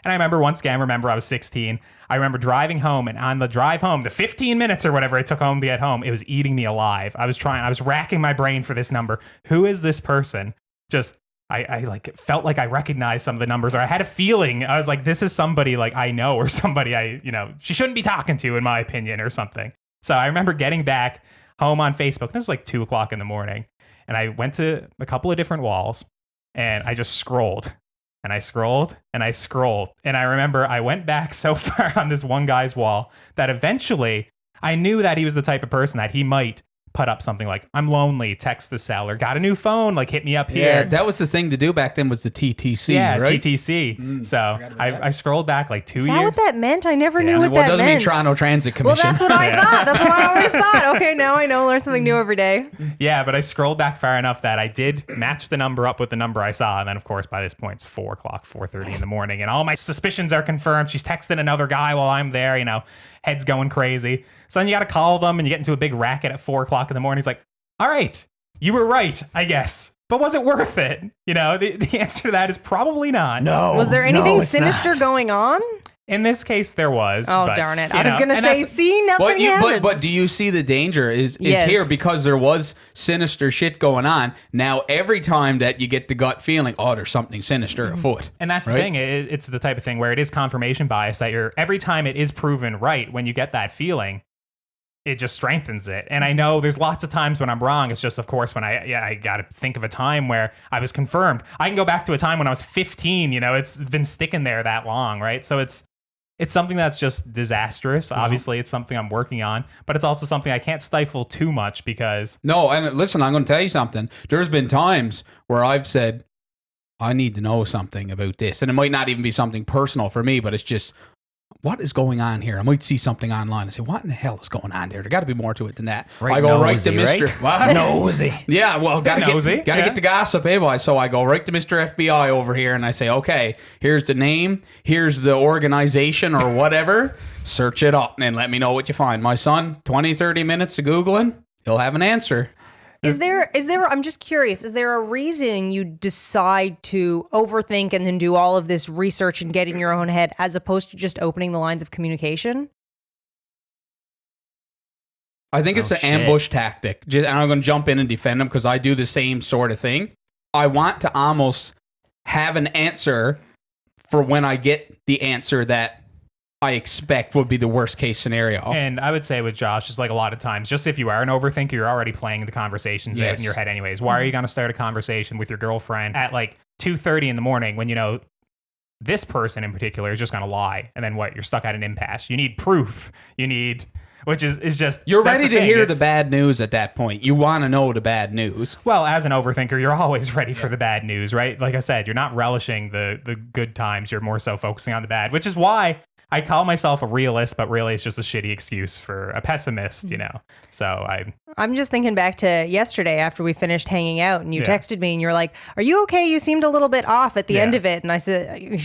And I remember once again, I was 16. I remember driving home, and on the drive home, the 15 minutes or whatever it took home to get home, it was eating me alive. I was racking my brain for this number. Who is this person? Just, I like felt like I recognized some of the numbers, or I had a feeling. I was like, this is somebody like I know, or somebody she shouldn't be talking to, in my opinion, or something. So I remember getting back home on Facebook. This was like 2:00 in the morning. And I went to a couple of different walls and I just scrolled. And I scrolled and I scrolled. And I remember I went back so far on this one guy's wall that eventually I knew that he was the type of person that he might put up something like, I'm lonely, text the seller, got a new phone, like hit me up here. Yeah, that was the thing to do back then was the TTC, yeah, right? TTC. So I scrolled back like 2 Is years. that what that meant? I never knew what Well, it that doesn't meant. mean Toronto Transit Well, Commission. that's what I thought. That's what I always thought. Okay, now I know. Learn something new every day. Yeah, but I scrolled back far enough that I did match the number up with the number I saw. And then, of course, by this point, it's 4 o'clock, 4:30 in the morning. And all my suspicions are confirmed. She's texting another guy while I'm there, head's going crazy. So then you got to call them and you get into a big racket at 4 o'clock in the morning. He's like, all right, you were right, I guess. But was it worth it? The answer to that is probably not. No. Was there anything it's sinister not. going on? In this case, there was. Oh, but, darn it. you I was know, going to and say, that's- see, nothing happened. But do you see the danger is Yes. here because there was sinister shit going on. Now, every time that you get the gut feeling, oh, there's something sinister afoot. And that's the Right? thing. It's the type of thing where it is confirmation bias that every time it is proven right, when you get that feeling, it just strengthens it. And I know there's lots of times when I'm wrong. It's just, of course, when I got to think of a time where I was confirmed. I can go back to a time when I was 15. It's been sticking there that long, right? So it's something that's just disastrous. Obviously, it's something I'm working on, but it's also something I can't stifle too much because... No, and listen, I'm going to tell you something. There's been times where I've said, I need to know something about this. And it might not even be something personal for me, but it's just, what is going on here? I might see something online and say, what in the hell is going on there? There got to be more to it than that. I go right to nosy, Mr. right? What? Nosy. Yeah, well, gotta Nosy, get the gossip, boy. So I go right to Mr. FBI over here and I say, okay, here's the name, here's the organization or whatever. Search it up and let me know what you find. My son, 20, 30 minutes of Googling, he'll have an answer. Is there, I'm just curious, is there a reason you decide to overthink and then do all of this research and get in your own head as opposed to just opening the lines of communication? I think it's an ambush tactic. And I'm going to jump in and defend him because I do the same sort of thing. I want to almost have an answer for when I get the answer that I expect would be the worst case scenario. And I would say with Josh, just like a lot of times, just if you are an overthinker, you're already playing the conversations out in your head anyways. Why are you going to start a conversation with your girlfriend at like 2:30 in the morning when this person in particular is just going to lie? And then what? You're stuck at an impasse. You need proof. Which is just... You're that's ready the to thing. hear It's- the bad news at that point. You want to know the bad news. Well, as an overthinker, you're always ready for the bad news, right? Like I said, you're not relishing the good times. You're more so focusing on the bad, which is why I call myself a realist, but really it's just a shitty excuse for a pessimist, So I'm just thinking back to yesterday after we finished hanging out and you Yeah. texted me and you're like, are you okay? You seemed a little bit off at the end of it. And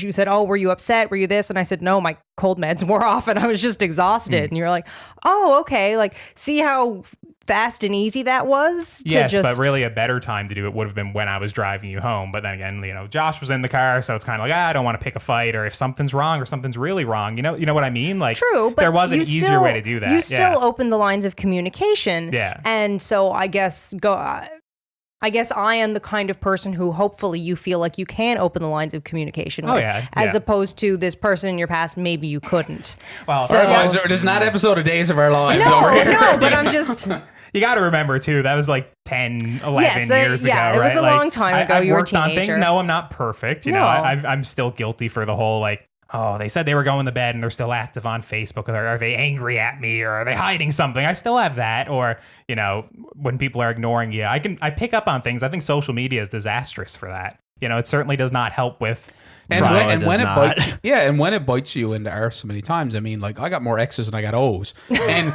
you said, oh, were you upset? Were you this? And I said, no, my cold meds wore off and I was just exhausted. And you're like, oh, okay. Like, see how fast and easy that was? Yes, but really a better time to do it would have been when I was driving you home. But then again, Josh was in the car, so it's kind of like, I don't want to pick a fight, or if something's wrong or something's really wrong, you know what I mean? Like, True, but there was an you easier still- way to do that. You still open the lines of communication. Yeah. And so I guess I am the kind of person who hopefully you feel like you can open the lines of communication with, as opposed to this person in your past, maybe you couldn't. Well, So- Otherwise, there's not an episode of Days of Our Lives no, over here. no, but I'm just... You got to remember, too, that was like 10, 11 years ago, it was right? a long time ago. I've You were a worked on things. teenager. No, I'm not perfect. No. I'm still guilty for the whole, like, oh, they said they were going to bed and they're still active on Facebook. Or are they angry at me? Or are they hiding something? I still have that. Or, when people are ignoring you, I pick up on things. I think social media is disastrous for that. It certainly does not help with... And No, when, it does it not. bites, and when it bites you in the arse so many times, I mean, like I got more X's than I got O's, and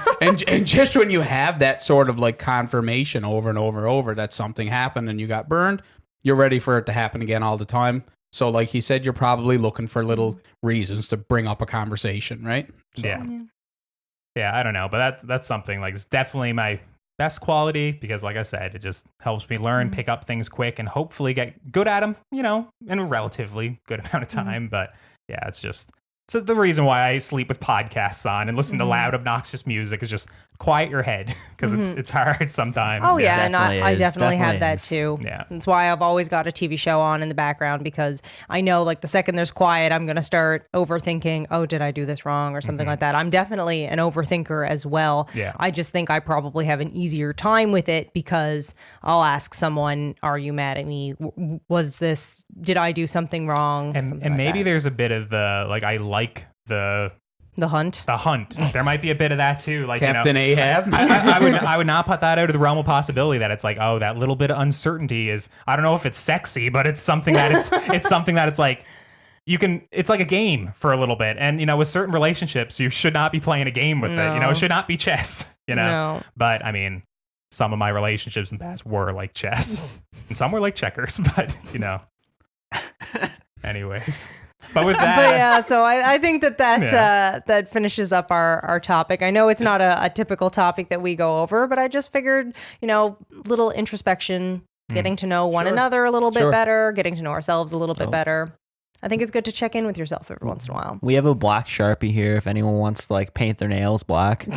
just when you have that sort of like confirmation over and over and over that something happened and you got burned, you're ready for it to happen again all the time. So, like he said, you're probably looking for little reasons to bring up a conversation, right? So. Yeah, I don't know, but that's something like it's definitely my best quality because, like I said, it just helps me learn, pick up things quick, and hopefully get good at them, in a relatively good amount of time. But yeah, it's the reason why I sleep with podcasts on and listen to loud, obnoxious music is just quiet your head because it's hard sometimes. Oh yeah, and Definitely I is, definitely have definitely that is. too. Yeah. That's why I've always got a TV show on in the background because I know like the second there's quiet, I'm gonna start overthinking. Oh, did I do this wrong or something like that? I'm definitely an overthinker as well. Yeah. I just think I probably have an easier time with it because I'll ask someone, "Are you mad at me? Was this did I do something wrong? And maybe there's a bit of the, like, I like the hunt. The hunt. There might be a bit of that too. Like Captain Ahab. I would not put that out of the realm of possibility that it's like, oh, that little bit of uncertainty is, I don't know if it's sexy, but it's something that it's something that it's like, it's like a game for a little bit. And, with certain relationships, you should not be playing a game with it. It should not be chess, No. But I mean, some of my relationships in the past were like chess and some were like checkers, but anyways. But with that, but yeah, so I think that finishes up our topic. I know it's not a typical topic that we go over, but I just figured, little introspection, getting to know one another a little bit better, getting to know ourselves a little bit better. I think it's good to check in with yourself every once in a while. We have a black Sharpie here if anyone wants to like paint their nails black.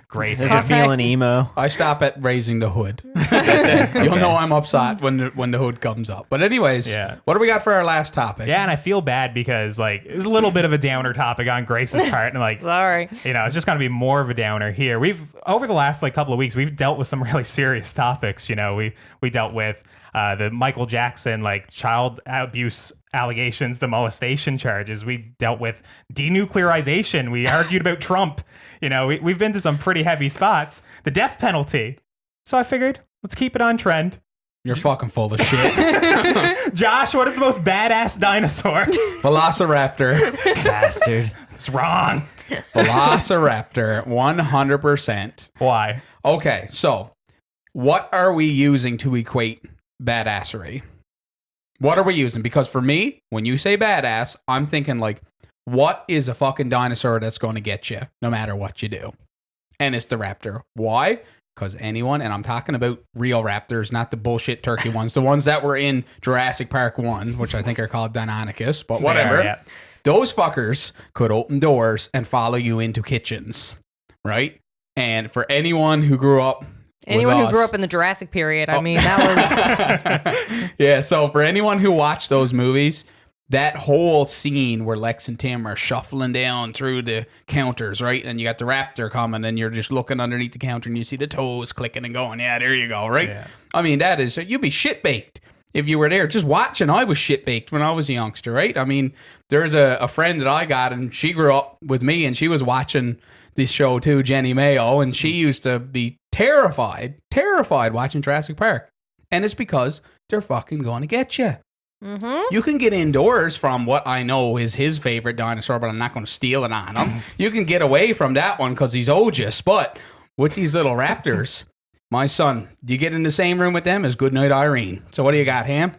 Great. If you're feeling emo. I stop at raising the hood. You'll know I'm upset when the hood comes up. But anyways, what do we got for our last topic? Yeah, and I feel bad because like it was a little bit of a downer topic on Grace's part, and like sorry, it's just gonna be more of a downer here. We've over the last like couple of weeks, we've dealt with some really serious topics. We dealt with the Michael Jackson like child abuse allegations, the molestation charges. We dealt with denuclearization. We argued about Trump. We've been to some pretty heavy spots. The death penalty. So I figured, let's keep it on trend. You're fucking full of shit. Josh, what is the most badass dinosaur? Velociraptor. Bastard. It's wrong. Velociraptor, 100%. Why? Okay, so what are we using to equate badassery? What are we using? Because for me, when you say badass, I'm thinking like, what is a fucking dinosaur that's going to get you no matter what you do? And it's the raptor. Why? Because anyone, and I'm talking about real raptors, not the bullshit turkey ones, the ones that were in Jurassic Park 1, which I think are called Deinonychus, but whatever. Yeah. Those fuckers could open doors and follow you into kitchens, right? And for anyone who grew up in the Jurassic period, I mean, that was... Yeah, so for anyone who watched those movies, that whole scene where Lex and Tim are shuffling down through the counters, right? And you got the raptor coming and you're just looking underneath the counter and you see the toes clicking and going, yeah, there you go, right? Yeah. I mean, you'd be shit-baked if you were there. Just watching, I was shit-baked when I was a youngster, right? I mean, there's a friend that I got and she grew up with me and she was watching this show too, Jenny Mayo, and she used to be terrified watching Jurassic Park. And it's because they're fucking going to get you. Mm-hmm. You can get indoors from what I know is his favorite dinosaur, but I'm not going to steal it on him. You can get away from that one because he's odious. But with these little raptors, my son, do you get in the same room with them as Goodnight Irene? So what do you got, Ham?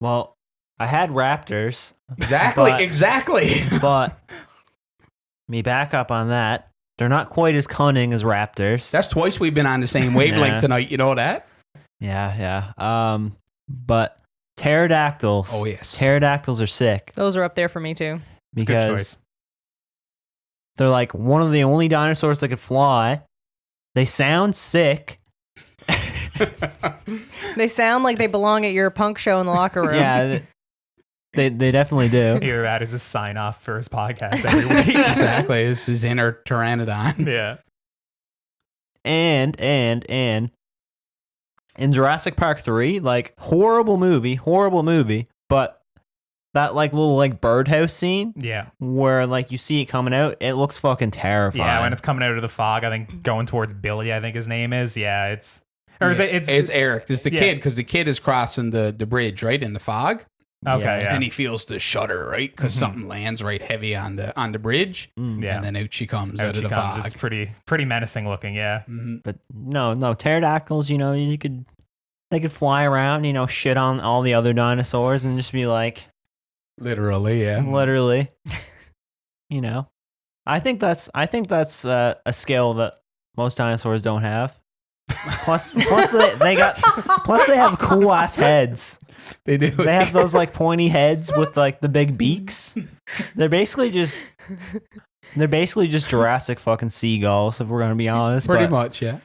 Well, I had raptors. Exactly. But me back up on that. They're not quite as cunning as raptors. That's twice we've been on the same wavelength tonight. You know that? Yeah. But pterodactyls. Oh, yes. Pterodactyls are sick. Those are up there for me, too. Because they're like one of the only dinosaurs that could fly. They sound sick. They sound like they belong at your punk show in the locker room. Yeah, they definitely do. Either that is a sign off for his podcast every week. Exactly. This is inner pteranodon. Yeah. And in Jurassic Park 3, like horrible movie, but that like little like birdhouse scene, where like you see it coming out, it looks fucking terrifying. Yeah, when it's coming out of the fog, I think going towards Billy, I think his name is. Yeah, it's Eric. It's the kid because the kid is crossing the bridge right in the fog. Okay, yeah. And he feels the shudder, right? Because something lands right heavy on the bridge. And then out she comes out of the fog. It's pretty menacing looking, yeah. Mm-hmm. But no, pterodactyls, they could fly around, shit on all the other dinosaurs and just be like, literally, yeah. Literally. I think that's a skill that most dinosaurs don't have. Plus they have cool ass heads. They do. They have those like pointy heads with like the big beaks. They're basically just Jurassic fucking seagulls, if we're gonna be honest. Pretty much, yeah.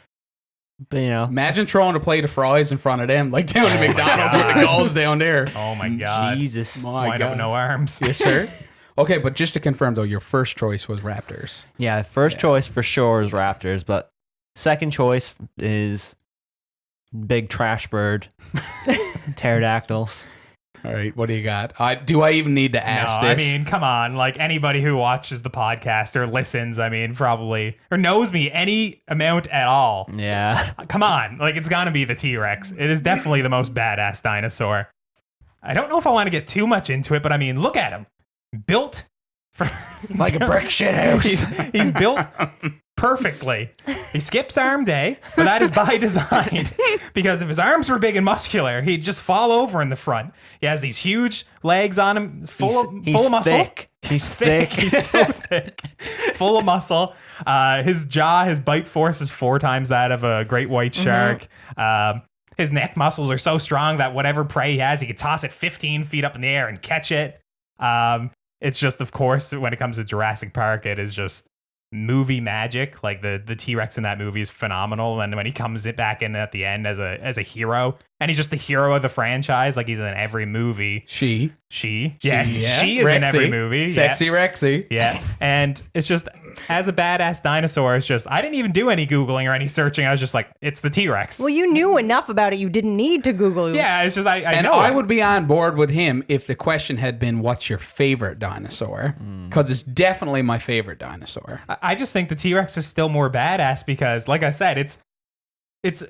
But imagine throwing a plate of fries in front of them, like down at McDonald's with the gulls down there. Oh my god, Jesus! Why don't no arms? Yes, sir. Okay, but just to confirm though, your first choice was raptors. Yeah, first choice for sure is raptors, but second choice is big trash bird, pterodactyls. All right, what do you got? Do I even need to ask No, this? I mean, come on. Like anybody who watches the podcast or listens, I mean, probably or knows me any amount at all. Yeah. Come on. Like it's gonna be the T-Rex. It is definitely the most badass dinosaur. I don't know if I want to get too much into it, but I mean, look at him. Built for Like a brick shit house. he's built perfectly. He skips arm day, but that is by design because if his arms were big and muscular, he'd just fall over in the front. He has these huge legs on him, full of muscle. Thick. He's thick. He's so thick, full of muscle. His jaw, his bite force is 4 times that of a great white shark. His neck muscles are so strong that whatever prey he has, he can toss it 15 feet up in the air and catch it. It's just, of course, when it comes to Jurassic Park, it is just movie magic. Like the T-Rex in that movie is phenomenal, and when he comes back in at the end as a hero, and he's just the hero of the franchise, like he's in every movie. She Yes, yeah. she is in every movie. Sexy Rexy. Yeah, and it's just as a badass dinosaur, it's just I didn't even do any Googling or any searching. I was just like, it's the T-Rex. Well, you knew enough about it. You didn't need to Google. Yeah, it's just I And know I it. would be on board with him if the question had been, what's your favorite dinosaur? Because it's definitely my favorite dinosaur. I just think the T-Rex is still more badass because, like I said, it's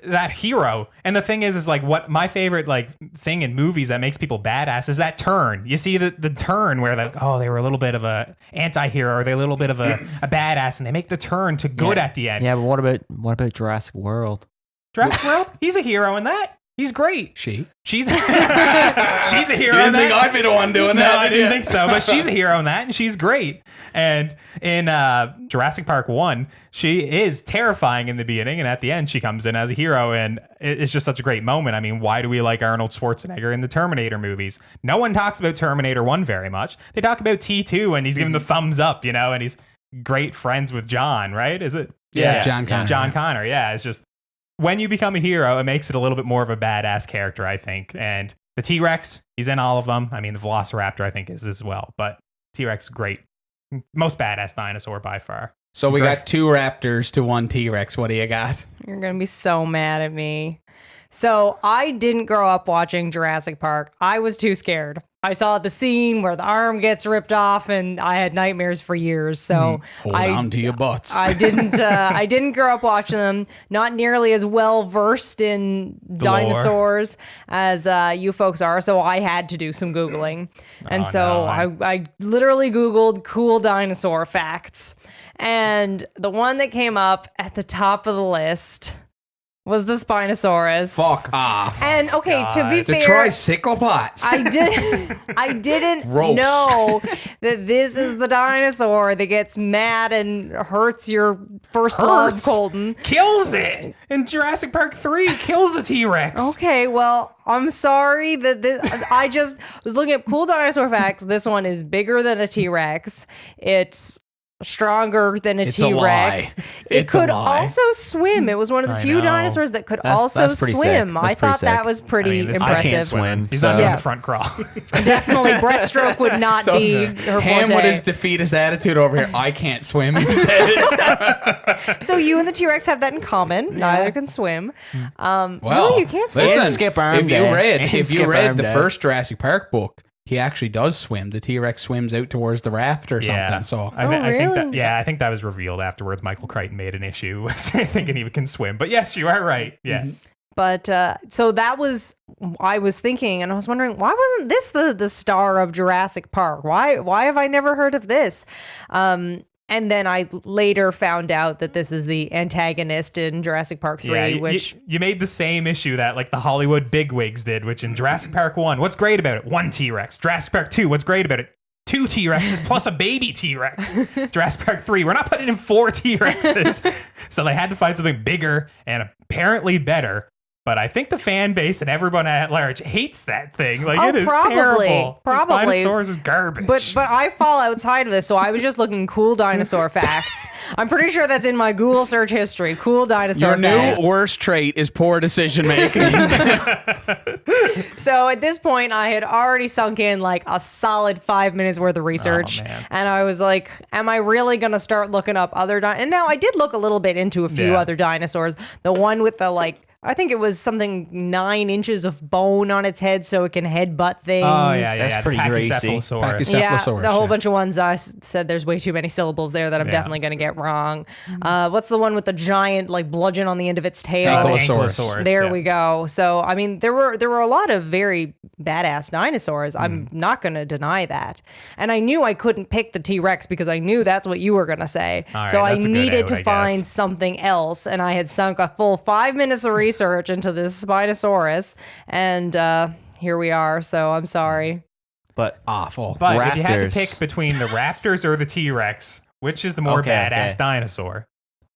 that hero. And the thing is like what my favorite like thing in movies that makes people badass is that turn. You see the turn where they were a little bit of a anti-hero or they're a little bit of a badass and they make the turn to good at the end. Yeah, but what about Jurassic World? Jurassic World, he's a hero in that. He's great. She's She's a hero You didn't in think that. I'd be the one doing No, that? I did didn't ya? think so. But she's a hero in that, and she's great. And in Jurassic Park 1, she is terrifying in the beginning, and at the end, she comes in as a hero, and it's just such a great moment. I mean, why do we like Arnold Schwarzenegger in the Terminator movies? No one talks about Terminator 1 very much. They talk about T2, and he's giving the thumbs up, and he's great friends with John, right? Is it? Yeah, John Connor. John Connor, yeah. It's just, when you become a hero, it makes it a little bit more of a badass character, I think. And the T-Rex, he's in all of them. I mean, the Velociraptor, I think, is as well. But T-Rex, great. Most badass dinosaur by far. So we got 2 raptors to 1 T-Rex. What do you got? You're going to be so mad at me. So I didn't grow up watching Jurassic Park. I was too scared. I saw the scene where the arm gets ripped off, and I had nightmares for years. So Hold on to your butts. I didn't grow up watching them. Not nearly as well versed in dinosaurs as you folks are. So I had to do some Googling, and I literally Googled cool dinosaur facts, and the one that came up at the top of the list was the Spinosaurus. Fuck off. And okay, to be The fair, tricyclopods. I didn't Gross. know that this is the dinosaur that gets mad and hurts your first love, Colton. Kills it! In Jurassic Park 3, kills the T-Rex. Okay, well, I'm sorry that this. I just was looking at cool dinosaur facts. This one is bigger than a T-Rex. It's stronger than a It's a T-Rex. lie. It It's a could lie. also swim. It was one of the few know. dinosaurs that could also that's pretty swim. sick. I That's pretty thought that sick. was pretty this impressive. guy can't swim, He's so- not doing Yeah. the front crawl. Definitely breaststroke would not be her Ham forte. with his defeatist attitude over here. I can't swim, he says. So you and the T-Rex have that in common. Neither can swim. Well, really, you can't swim. listen, And skip arm if you day. read, And if you skip read arm the day. first Jurassic Park book, he actually does swim. The T-Rex swims out towards the raft or something. So I think that, really? I think that was revealed afterwards. Michael Crichton made an issue thinking he can swim. But yes, you are right. Yeah. But so that was, I was thinking, and I was wondering, why wasn't this the star of Jurassic Park? Why have I never heard of this? And then I later found out that this is the antagonist in Jurassic Park 3, Yeah, which you made the same issue that like the Hollywood bigwigs did, which in Jurassic Park 1, what's great about it? 1 T-Rex. Jurassic Park 2, what's great about it? 2 T-Rexes plus a baby T-Rex. Jurassic Park 3, we're not putting in 4 T-Rexes. So they had to find something bigger and apparently better. But I think the fan base and everyone at large hates that thing. Like, it is terrible. Probably. The Spinosaurus is garbage. But I fall outside of this, so I was just looking cool dinosaur facts. I'm pretty sure that's in my Google search history. Cool dinosaur your facts. new worst trait is poor decision making. So at this point, I had already sunk in like a solid 5 minutes worth of research. man. And I was like, am I really going to start looking up other dinosaurs? And now I did look a little bit into a few Yeah. other dinosaurs. The one with the like I think it was something 9 inches of bone on its head so it can headbutt things. Oh, yeah. That's pretty greasy. Pachycephalosaurus. Yeah, Cephalosaurus, the whole yeah. bunch of ones I said there's way too many syllables there that I'm Yeah. definitely going to get wrong. What's the one with the giant like bludgeon on the end of its tail? Ankylosaurus. There yeah. we go. So I mean, there were a lot of very badass dinosaurs. I'm not going to deny that. And I knew I couldn't pick the T-Rex because I knew that's what you were going to say. All right, so I that's a good needed out, to I find guess. something else, and I had sunk a full 5 minutes of research into this Spinosaurus, and here we are. So I'm sorry. But Awful. But if you had to Raptors. pick between the raptors or the T-Rex, which is the more Okay, badass okay. dinosaur?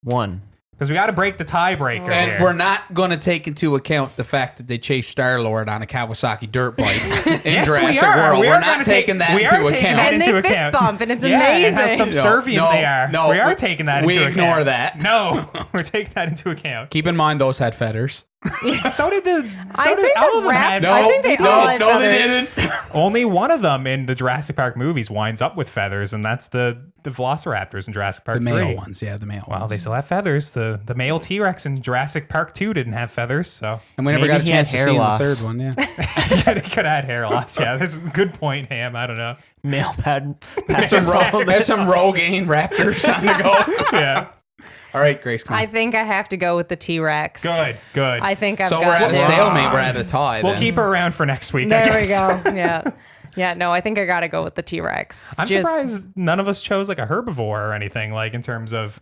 one. Because we got to break the tiebreaker And here. we're not going to take into account the fact that they chased Star-Lord on a Kawasaki dirt bike in Yes, Jurassic we are. World. We We're are not gonna taking that we are into taking account. that And into they fist account. bump, and it's Yeah, and how amazing. subservient they are. No, we are taking that into we account. ignore that. No, we're taking that into account. Keep in mind those had feathers. So did the. So I did think all the of them rap- had. No. I think they all had no, they feathers. didn't. Only one of them in the Jurassic Park movies winds up with feathers, and that's the Velociraptors in Jurassic Park The 3. male ones, yeah, the male Well, ones. they still have feathers. The male T-Rex in Jurassic Park 2 didn't have feathers, so And we never Maybe got a he chance had to hair see loss. the third one, yeah. could have had hair loss. Yeah, there's a good point, Ham. I don't know. Male pad. There's some Rogaine raptors on the go. Yeah, All right, Grace, come on. I think I have to go with the T-Rex. good. I think I've So we're got at a to. stalemate. We're at a tie. We'll then. keep her around for next week. I There we guess. go. Yeah. Yeah, no, I think I got to go with the T-Rex. I'm surprised none of us chose like a herbivore or anything, like in terms of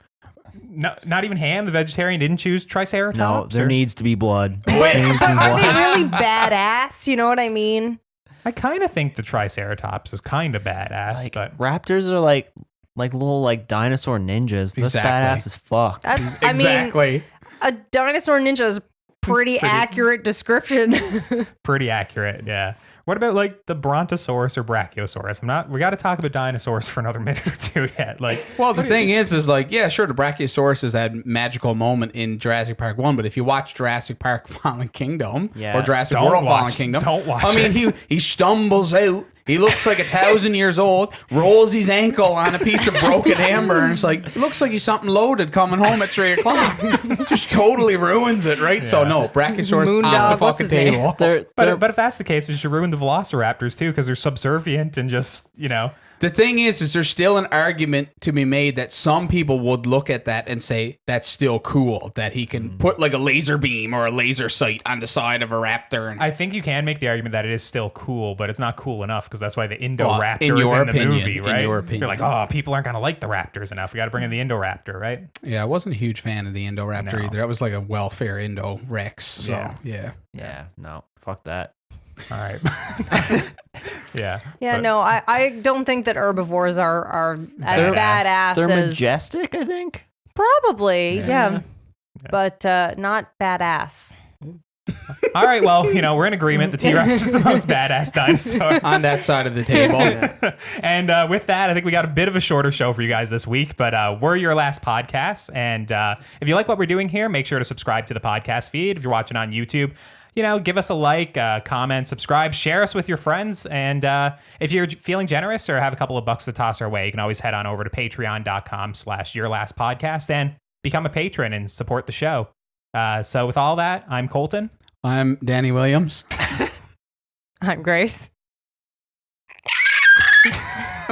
not even Ham, the vegetarian, didn't choose Triceratops. No, there or- needs to be blood. Wait. There needs to be Are they blood. really badass? You know what I mean? I kind of think the Triceratops is kind of badass, Like, but raptors are like little like dinosaur ninjas. That's Exactly. badass as fuck. That's, I mean, Exactly. a dinosaur ninja is pretty accurate description. pretty accurate. Yeah. What about like the Brontosaurus or Brachiosaurus? We got to talk about dinosaurs for another minute or two yet. Like, Well, the thing is like, yeah, sure, the Brachiosaurus has had magical moment in Jurassic Park 1, but if you watch Jurassic Park Fallen Kingdom Yeah. or Jurassic Don't World Fallen watch- Kingdom, don't watch I mean, he stumbles out. He looks like 1,000 years old, rolls his ankle on a piece of broken amber, and it's like, it looks like he's something loaded coming home at 3 o'clock. Just totally ruins it, right? So, no, Brachiosaurus on Moondog, the what's fucking his name? table. but if that's the case, you should ruin the Velociraptors too, because they're subservient and just, The thing is there's still an argument to be made that some people would look at that and say that's still cool, that he can put like a laser beam or a laser sight on the side of a raptor. And I think you can make the argument that it is still cool, but it's not cool enough because that's why the Indoraptor in is your in the opinion, movie, in right? your opinion. You're like, oh, people aren't going to like the Raptors enough. We got to bring in the Indoraptor, right? yeah, I wasn't a huge fan of the Indoraptor No. either. That was like a welfare Indo Rex. So yeah. Yeah, no, fuck that. All right. Yeah. Yeah, but- no, I don't think that herbivores are as They're- badass They're as majestic, I think. probably, yeah. But not badass. All right. Well, we're in agreement. The T-Rex is the most badass dinosaur. On that side of the table. And with that, I think we got a bit of a shorter show for you guys this week, but we're your last podcast. And if you like what we're doing here, make sure to subscribe to the podcast feed. If you're watching on YouTube, give us a like, comment, subscribe, share us with your friends. And if you're feeling generous or have a couple of bucks to toss our way, you can always head on over to patreon.com/yourlastpodcast and become a patron and support the show. So with all that, I'm Colton. I'm Danny Williams. I'm Grace.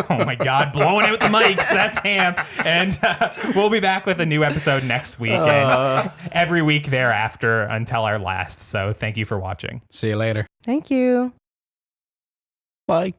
Oh my God, blowing out the mics. That's Ham. And we'll be back with a new episode next week and every week thereafter until our last. So thank you for watching. See you later. Thank you. Bye.